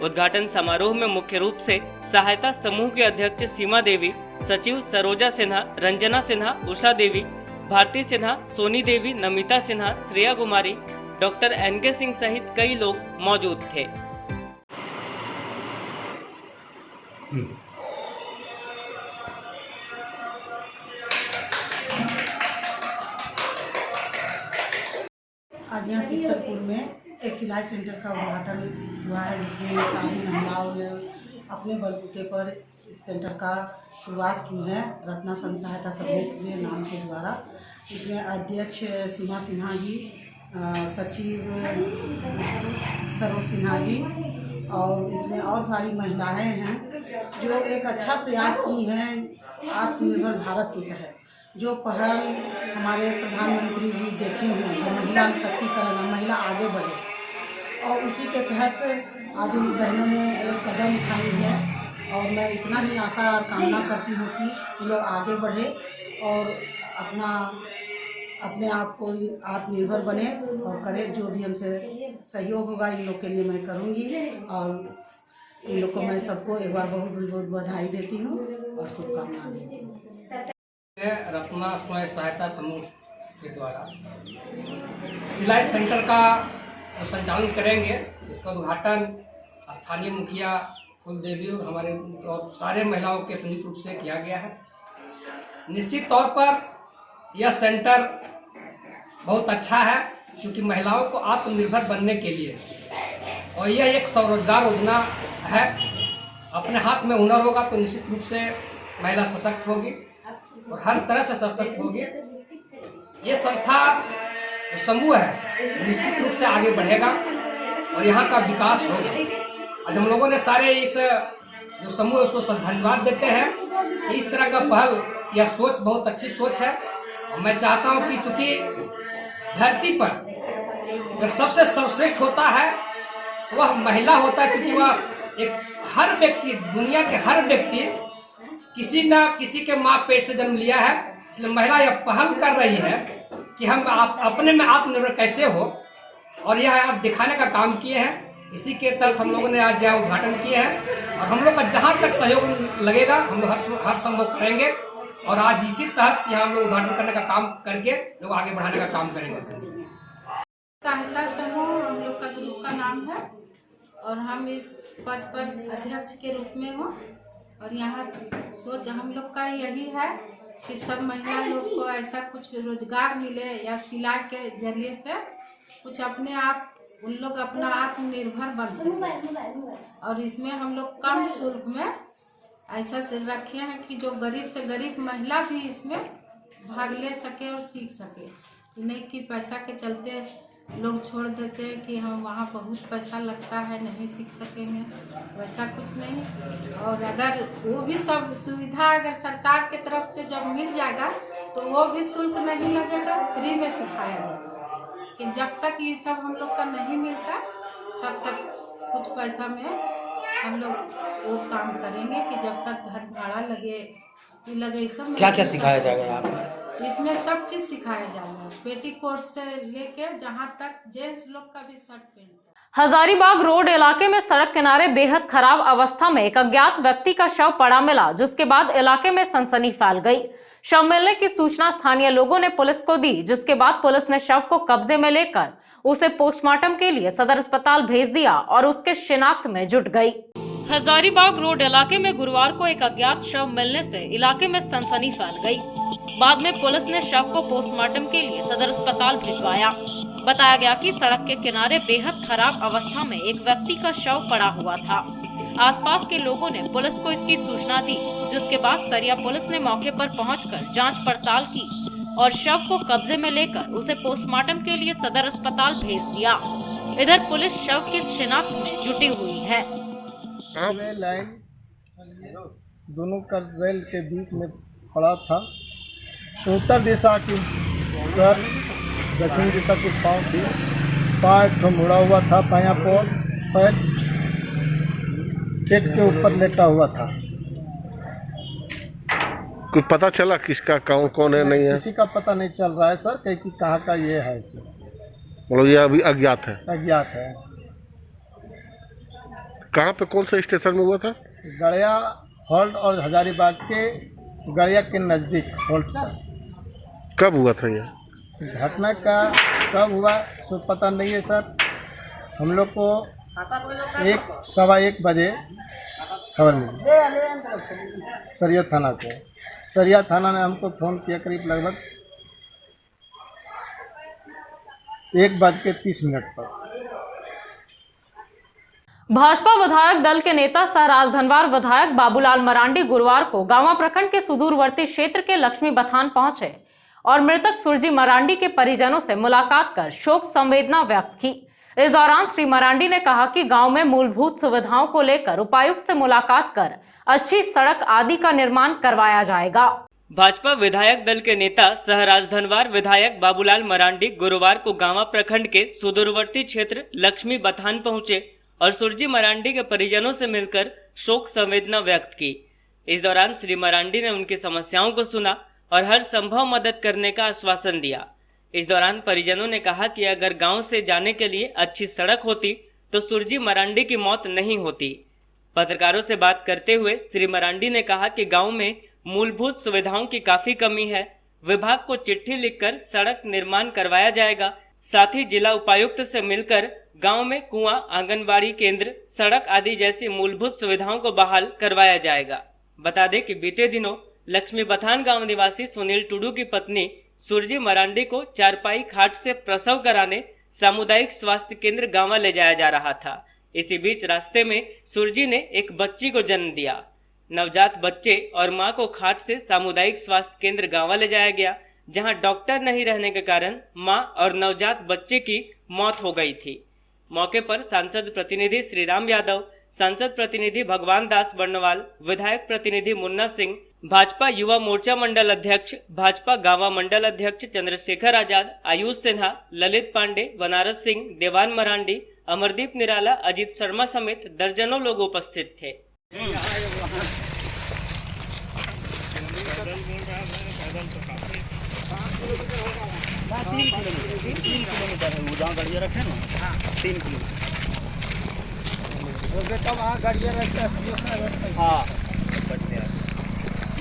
उद्घाटन समारोह में मुख्य रूप से सहायता समूह के अध्यक्ष सीमा देवी, सचिव सरोजा सिन्हा, रंजना सिन्हा, उषा देवी, भारती सिन्हा, सोनी देवी, नमिता सिन्हा, श्रेया कुमारी, डॉक्टर एनके सिंह सहित कई लोग मौजूद थे। आज यहाँ शीतलपुर में एक सिलाई सेंटर का उद्घाटन हुआ है, जिसमें सारी महिलाओं ने अपने बलबूते पर इस सेंटर का शुरुआत की है रत्ना संघ सहायता समूह के नाम के द्वारा। इसमें अध्यक्ष सीमा सिन्हा जी, सचिव सरोज सिन्हा जी और इसमें और सारी महिलाएं हैं जो एक अच्छा प्रयास की हैं आत्मनिर्भर भारत के तहत। जो पहल हमारे प्रधानमंत्री जी देखे हुए हैं, महिला सशक्तिकरण, महिला आगे बढ़े, और उसी के तहत आज इन बहनों ने एक कदम उठाई है। और मैं इतना ही आशा और कामना करती हूँ कि लोग आगे बढ़े और अपने आप को आत्मनिर्भर बने और करें। जो भी हमसे सहयोग होगा इन लोग के लिए मैं करूँगी, और इन लोग को मैं सबको एक बार बहुत बहुत बधाई देती हूँ और शुभकामनाएं देती हूँ। रत्ना स्वयं सहायता समूह के द्वारा सिलाई सेंटर का संचालन करेंगे। इसका उद्घाटन स्थानीय मुखिया फूलदेवी और हमारे और सारे महिलाओं के संयुक्त रूप से किया गया है। निश्चित तौर पर यह सेंटर बहुत अच्छा है, क्योंकि महिलाओं को आत्मनिर्भर बनने के लिए, और यह एक स्वरोजगार योजना है। अपने हाथ में हुनर होगा तो निश्चित रूप से महिला सशक्त होगी और हर तरह से सशक्त होगी। ये संस्था जो समूह है निश्चित रूप से आगे बढ़ेगा और यहाँ का विकास होगा। आज हम लोगों ने सारे इस जो समूह है उसको धन्यवाद देते हैं कि इस तरह का पहल, यह सोच बहुत अच्छी सोच है। और मैं चाहता हूँ कि चूँकि धरती पर जो सबसे सर्वश्रेष्ठ होता है वह महिला होता है, क्योंकि वह एक हर व्यक्ति, दुनिया के हर व्यक्ति किसी न किसी के माँ पेट से जन्म लिया है। इसलिए महिला यह पहल कर रही है कि हम अपने में आत्मनिर्भर कैसे हो, और यह आप दिखाने का काम किए हैं। इसी के तहत हम लोगों ने आज यहाँ उद्घाटन किए हैं और हम लोग का जहाँ तक सहयोग लगेगा हम लोग हर संभव करेंगे। और आज इसी तहत यहाँ हम लोग उद्घाटन करने का काम करके लोग आगे बढ़ाने का काम करेंगे। सहायता समूह हम लोग का ग्रुप का नाम है और हम इस पद पर अध्यक्ष के रूप में हो। और यहाँ सोच हम लोग का यही है कि सब महिला लोग को ऐसा कुछ रोजगार मिले या सिलाई के जरिए से कुछ अपने आप उन लोग अपना आत्मनिर्भर बन सके। और इसमें हम लोग कम शुल्क में ऐसा से रखे हैं कि जो गरीब से गरीब महिला भी इसमें भाग ले सके और सीख सके। नहीं कि पैसा के चलते लोग छोड़ देते हैं कि हम वहाँ बहुत पैसा लगता है नहीं सीख सकेंगे, वैसा कुछ नहीं। और अगर वो भी सब सुविधा अगर सरकार के तरफ से जब मिल जाएगा तो वो भी शुल्क नहीं लगेगा, फ्री में सिखाया जाएगा। कि जब तक ये सब हम लोग का नहीं मिलता तब तक कुछ पैसा में हम लोग वो काम करेंगे कि जब तक घर भाड़ा लगे सब क्या क्या सिखाया जाएगा यहाँ पर? इसमें सब चीज सिखाया जाएगा, पेटीकोट से लेके जहाँ तक जेंट्स लोग का भी शर्ट पैंट। हजारीबाग रोड इलाके में सड़क किनारे बेहद खराब अवस्था में एक अज्ञात व्यक्ति का शव पड़ा मिला, जिसके बाद इलाके में सनसनी फैल गई। शव मिलने की सूचना स्थानीय लोगों ने पुलिस को दी, जिसके बाद पुलिस ने शव को कब्जे में लेकर उसे पोस्टमार्टम के लिए सदर अस्पताल भेज दिया और उसके शिनाख्त में जुट गई। हजारीबाग रोड इलाके में गुरुवार को एक अज्ञात शव मिलने से इलाके में सनसनी फैल गई। बाद में पुलिस ने शव को पोस्टमार्टम के लिए सदर अस्पताल भिजवाया। बताया गया कि सड़क के किनारे बेहद खराब अवस्था में एक व्यक्ति का शव पड़ा हुआ था। आसपास के लोगों ने पुलिस को इसकी सूचना दी, जिसके बाद सरिया पुलिस ने मौके पर पहुंचकर जांच पड़ताल की और शव को कब्जे में लेकर उसे पोस्टमार्टम के लिए सदर अस्पताल भेज दिया। इधर पुलिस शव की शिनाख्त में जुटी हुई है। लाइन दोनों का रेल के बीच में पड़ा था, तो उत्तर दिशा की सर दक्षिण दिशा की पाँव थी, पाँव मुड़ा हुआ था, बायां पैर पेट के ऊपर लेटा हुआ था। कुछ पता चला किसका कौन है नहीं है? किसी का पता नहीं चल रहा है सर, कि कहाँ का ये है। मतलब ये अभी अज्ञात है? अज्ञात है। कहाँ पे, कौन से स्टेशन में हुआ था? गड़िया हॉल्ट और हजारीबाग के गड़िया के नज़दीक हॉल्ट था। कब हुआ था ये घटना? का कब हुआ सो पता नहीं है सर। हम लोग को 1-1:15 बजे खबर मिली सरिया थाना को। सरिया थाना ने हमको फ़ोन किया करीब लगभग 1:30 पर भाजपा विधायक दल के नेता सह राजधनवार विधायक बाबूलाल मरांडी गुरुवार को गांवा प्रखंड के सुदूरवर्ती क्षेत्र के लक्ष्मी बथान पहुंचे और मृतक सुरजी मरांडी के परिजनों से मुलाकात कर शोक संवेदना व्यक्त की। इस दौरान श्री मरांडी ने कहा कि गांव में मूलभूत सुविधाओं को लेकर उपायुक्त से मुलाकात कर अच्छी सड़क आदि का निर्माण करवाया जाएगा। भाजपा विधायक दल के नेता सह राजधनवार विधायक बाबूलाल मरांडी गुरुवार को गांवा प्रखंड के सुदूरवर्ती क्षेत्र लक्ष्मी बथान पहुंचे और सुरजी मरांडी के परिजनों से मिलकर शोक संवेदना व्यक्त की। इस दौरान श्री मरांडी ने उनकी समस्याओं को सुना और हर संभव मदद करने का आश्वासन दिया। इस दौरान परिजनों ने कहा कि अगर गांव से जाने के लिए अच्छी सड़क होती तो सुरजी मरांडी की मौत नहीं होती। पत्रकारों से बात करते हुए श्री मरांडी ने कहा कि गांव में मूलभूत सुविधाओं की काफी कमी है। विभाग को चिट्ठी लिखकर सड़क निर्माण करवाया जाएगा। साथ ही जिला उपायुक्त से मिलकर गांव में कुआं, आंगनबाड़ी केंद्र, सड़क आदि जैसी मूलभूत सुविधाओं को बहाल करवाया जाएगा। बता दें कि बीते दिनों लक्ष्मी बथान गांव निवासी सुनील टुडू की पत्नी सुरजी मरांडी को चारपाई खाट से प्रसव कराने सामुदायिक स्वास्थ्य केंद्र गांवा ले जाया जा रहा था। इसी बीच रास्ते में सुरजी ने एक बच्ची को जन्म दिया। नवजात बच्चे और मां को खाट से सामुदायिक स्वास्थ्य केंद्र गांवा ले जाया गया, जहां डॉक्टर नहीं रहने के कारण मां और नवजात बच्चे की मौत हो गई थी। मौके पर सांसद प्रतिनिधि श्री राम यादव, सांसद प्रतिनिधि भगवान दास बर्नवाल, विधायक प्रतिनिधि मुन्ना सिंह, भाजपा युवा मोर्चा मंडल अध्यक्ष, भाजपा गांवा मंडल अध्यक्ष चंद्रशेखर आजाद, आयुष सिन्हा, ललित पांडे, बनारस सिंह, देवान मरांडी, अमरदीप निराला, अजीत शर्मा समेत दर्जनों लोग उपस्थित थे।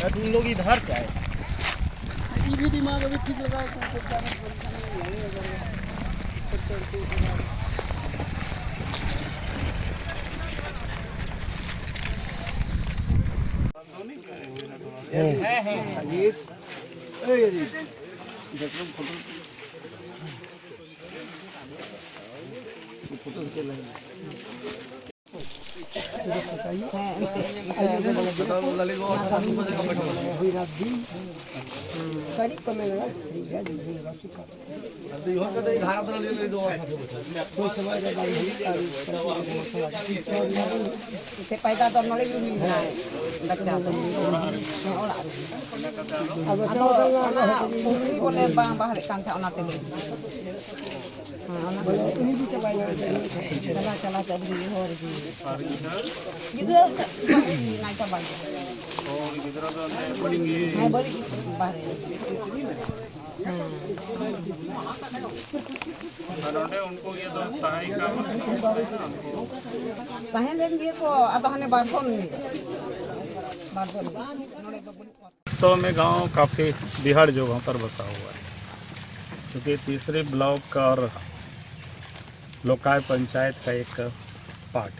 तुम लोग इधर क्या है? भी दिमाग अभी ठीक लगा पैदा तो नॉलेज नहीं है बच्चा तो बोले बाहर काम था ओना तेले चला चला चल गई हो रही इधर नहीं था बाहर और इधर पड़ेंगे मैं बोली बाहर उनको ये तो सहाय का कहीं लेंगे को अब हने बारफोन नहीं तो में गांव काफ़ी बिहाड़ जगहों पर बसा हुआ है, क्योंकि तीसरे ब्लॉक का और लोकाय पंचायत का एक पार्ट है।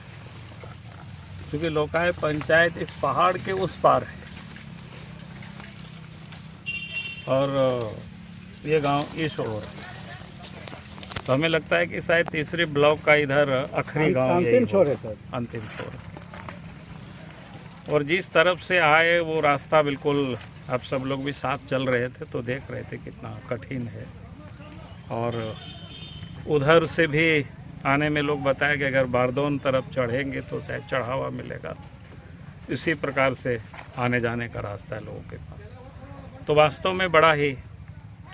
क्योंकि लोकाय पंचायत इस पहाड़ के उस पार है और ये गांव इस ओर है। तो हमें लगता है कि शायद तीसरे ब्लॉक का इधर आखिरी गांव अंतिम छोर है सर, अंतिम छोर है। और जिस तरफ से आए वो रास्ता बिल्कुल, आप सब लोग भी साथ चल रहे थे तो देख रहे थे कितना कठिन है। और उधर से भी आने में लोग बताया कि अगर बारदौन तरफ चढ़ेंगे तो शायद चढ़ावा मिलेगा। इसी प्रकार से आने जाने का रास्ता है लोगों के पास। तो वास्तव में बड़ा ही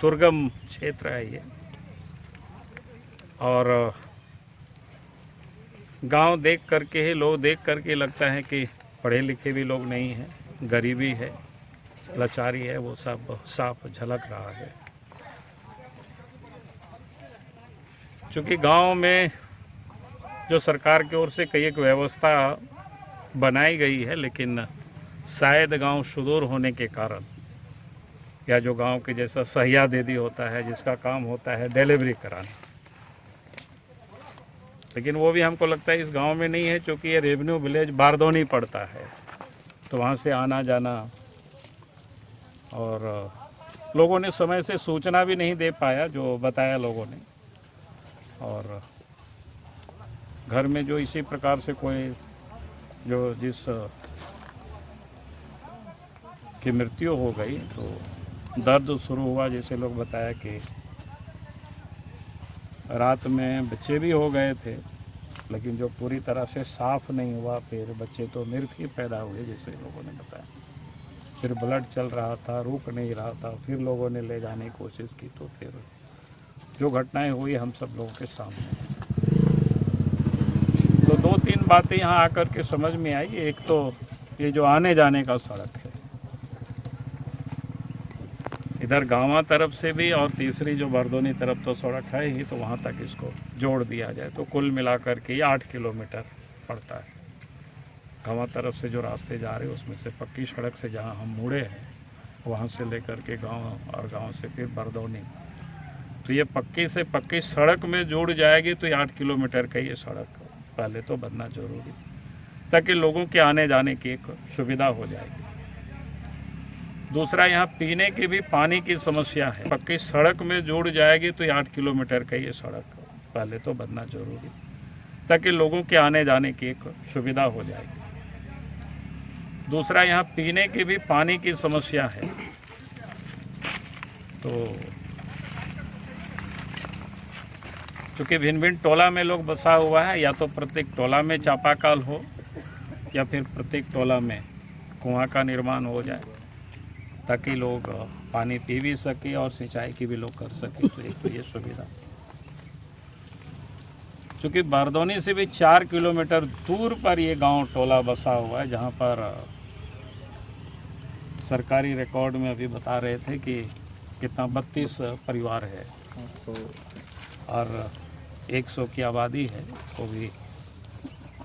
दुर्गम क्षेत्र है ये। और गांव देख करके ही, लोग देख करके लगता है कि पढ़े लिखे भी लोग नहीं हैं, गरीबी है, लाचारी है, वो सब साफ झलक रहा है। चूँकि गांव में जो सरकार की ओर से कई एक व्यवस्था बनाई गई है, लेकिन शायद गांव सुदूर होने के कारण, या जो गांव के जैसा सहिया दीदी होता है जिसका काम होता है डिलीवरी कराना, लेकिन वो भी हमको लगता है इस गांव में नहीं है, क्योंकि ये रेवेन्यू विलेज बारदौनी पड़ता है। तो वहाँ से आना जाना, और लोगों ने समय से सूचना भी नहीं दे पाया जो बताया लोगों ने। और घर में जो इसी प्रकार से कोई जो जिस की मृत्यु हो गई तो दर्द शुरू हुआ। जैसे लोग बताया कि रात में बच्चे भी हो गए थे, लेकिन जो पूरी तरह से साफ नहीं हुआ, फिर बच्चे तो मृत ही पैदा हुए जैसे लोगों ने बताया। फिर ब्लड चल रहा था, रुक नहीं रहा था, फिर लोगों ने ले जाने की कोशिश की, तो फिर जो घटनाएं हुई हम सब लोगों के सामने। तो 2-3 बातें यहाँ आकर के समझ में आई। एक तो ये जो आने जाने का सड़क है, इधर गांवा तरफ से भी, और तीसरी जो बरदोनी तरफ तो सड़क है ही, तो वहाँ तक इसको जोड़ दिया जाए तो कुल मिलाकर के 8 किलोमीटर पड़ता है। गांवा तरफ से जो रास्ते जा रहे हैं उसमें से पक्की सड़क से जहाँ हम मुड़े हैं वहाँ से लेकर के गांव, और गांव से फिर बरदौनी, तो ये पक्की से पक्की सड़क में जुड़ जाएगी। तो ये 8 किलोमीटर का ये सड़क पहले तो बनना जरूरी, ताकि लोगों के आने जाने की एक सुविधा हो जाएगी। दूसरा, यहाँ पीने की भी पानी की समस्या है। पक्की सड़क में जुड़ जाएगी तो ये 8 किलोमीटर का ये सड़क पहले तो बनना जरूरी, ताकि लोगों के आने जाने की एक सुविधा हो जाएगी। दूसरा, यहाँ पीने की भी पानी की समस्या है। तो चूँकि भिन्न भिन्न टोला में लोग बसा हुआ है, या तो प्रत्येक टोला में चापाकल हो या फिर प्रत्येक टोला में कुआं का निर्माण हो जाए, ताकि लोग पानी पी भी सके और सिंचाई की भी लोग कर सके। तो एक तो ये सुविधा, क्योंकि बरदौनी से भी 4 किलोमीटर दूर पर ये गांव टोला बसा हुआ है, जहां पर सरकारी रिकॉर्ड में अभी बता रहे थे कि कितना 32 परिवार है और 100 की आबादी है। वो भी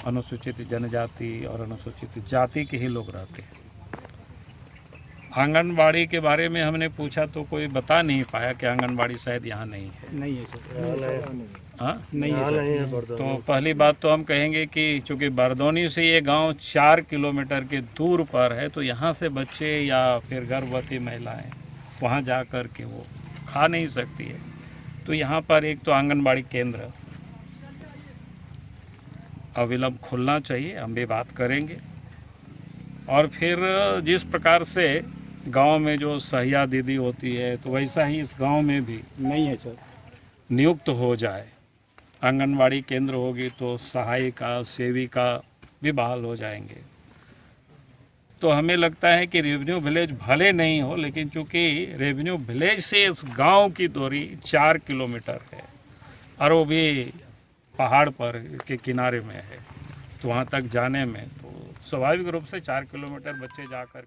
अनुसूचित जनजाति और अनुसूचित जाति के ही लोग रहते हैं। आंगनबाड़ी के बारे में हमने पूछा तो कोई बता नहीं पाया कि आंगनबाड़ी शायद यहाँ नहीं है। नहीं है सर, हाँ नहीं है। तो पहली बात तो हम कहेंगे कि चूँकि बरदौनी से ये गांव 4 किलोमीटर के दूर पर है, तो यहाँ से बच्चे या फिर गर्भवती महिलाएं वहाँ जा कर के वो खा नहीं सकती है। तो यहाँ पर एक तो आंगनबाड़ी केंद्र अविलंब खुलना चाहिए, हम भी बात करेंगे। और फिर जिस प्रकार से गांव में जो सहिया दीदी होती है, तो वैसा ही इस गांव में भी नहीं है सर, नियुक्त हो जाए। आंगनबाड़ी केंद्र होगी तो सहायिका सेविका भी बहाल हो जाएंगे। तो हमें लगता है कि रेवेन्यू विलेज भले नहीं हो, लेकिन चूँकि रेवेन्यू विलेज से इस गांव की दूरी 4 किलोमीटर है और वो भी पहाड़ पर के किनारे में है, तो वहाँ तक जाने में तो स्वाभाविक रूप से 4 किलोमीटर बच्चे जाकर।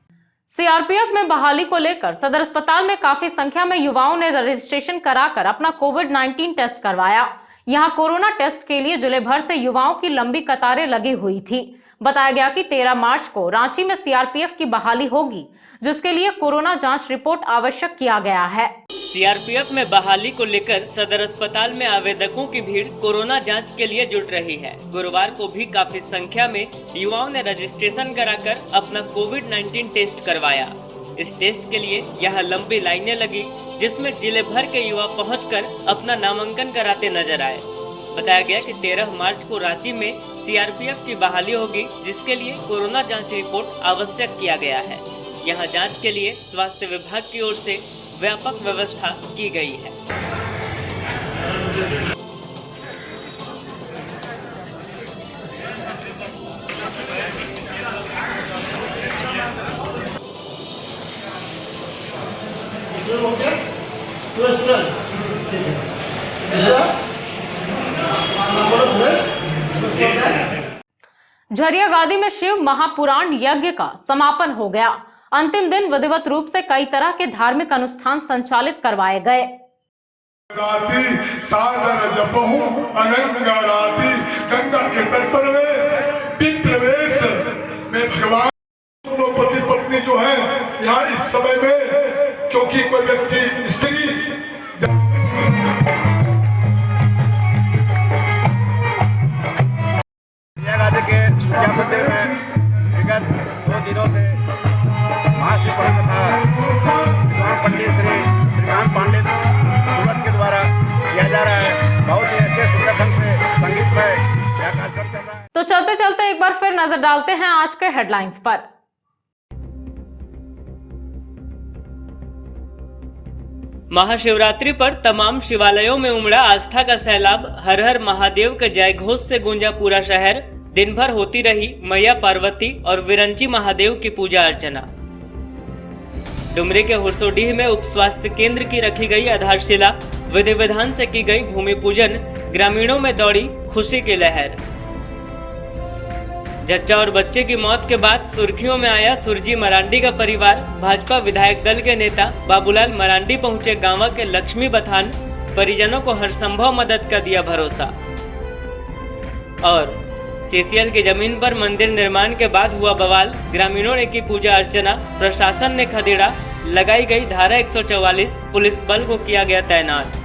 सीआरपीएफ में बहाली को लेकर सदर अस्पताल में काफी संख्या में युवाओं ने रजिस्ट्रेशन कराकर अपना कोविड-19 टेस्ट करवाया। यहां कोरोना टेस्ट के लिए जिले भर से युवाओं की लंबी कतारें लगी हुई थी। बताया गया कि 13 मार्च को रांची में सीआरपीएफ की बहाली होगी, जिसके लिए कोरोना जांच रिपोर्ट आवश्यक किया गया है। सीआरपीएफ में बहाली को लेकर सदर अस्पताल में आवेदकों की भीड़ कोरोना जांच के लिए जुट रही है। गुरुवार को भी काफी संख्या में युवाओं ने रजिस्ट्रेशन कराकर अपना कोविड-19 टेस्ट करवाया। इस टेस्ट के लिए यहाँ लंबी लाइनें लगी, जिसमें जिले भर के युवा पहुंचकर अपना नामांकन कराते नजर आए। बताया गया कि 13 मार्च को रांची में सीआरपीएफ की बहाली होगी, जिसके लिए कोरोना जांच रिपोर्ट आवश्यक किया गया है। यहाँ जांच के लिए स्वास्थ्य विभाग की ओर से व्यापक व्यवस्था की गई है। झरिया गादी में शिव महापुराण यज्ञ का समापन हो गया। अंतिम दिन विधिवत रूप से कई तरह के धार्मिक अनुष्ठान संचालित करवाए गए। सागर जपहु अनंत गाराती, गंगा के तट पर प्रवेश में भगवान दोनों पति पत्नी जो है यहाँ इस समय में, क्योंकि कोई व्यक्ति स्त्री के सूर्या मंदिर में विगत 2 दिनों से महाशिवपुराण कथा विद्वान पंडित श्रीकांत पांडे सूरत के द्वारा किया जा रहा है। बहुत ही अच्छे सुंदर ढंग से संगीतमय एक बार फिर नजर डालते हैं आज के हेडलाइंस पर। महाशिवरात्रि पर तमाम शिवालयों में उमड़ा आस्था का सैलाब। हर हर महादेव के जय घोष से गूंजा पूरा शहर। दिन भर होती रही मैया पार्वती और विरंची महादेव की पूजा अर्चना। डुमरी के हुरसोडीह में उप स्वास्थ्य केंद्र की रखी गई आधारशिला। विधि विधान से की गई भूमि पूजन। ग्रामीणों में दौड़ी खुशी की लहर। जच्चा और बच्चे की मौत के बाद सुर्खियों में आया सुरजी मरांडी का परिवार। भाजपा विधायक दल के नेता बाबूलाल मरांडी पहुंचे गांव के लक्ष्मी बथान। परिजनों को हर संभव मदद का दिया भरोसा। और सीसीएल की जमीन पर मंदिर निर्माण के बाद हुआ बवाल। ग्रामीणों ने की पूजा अर्चना। प्रशासन ने खदेड़ा। लगाई गई धारा 144। पुलिस बल को किया गया तैनात।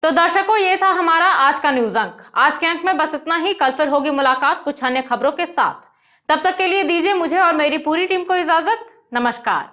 तो दर्शकों, ये था हमारा आज का न्यूज अंक। आज के अंक में बस इतना ही। कल फिर होगी मुलाकात कुछ अन्य खबरों के साथ। तब तक के लिए दीजिए मुझे और मेरी पूरी टीम को इजाजत। नमस्कार।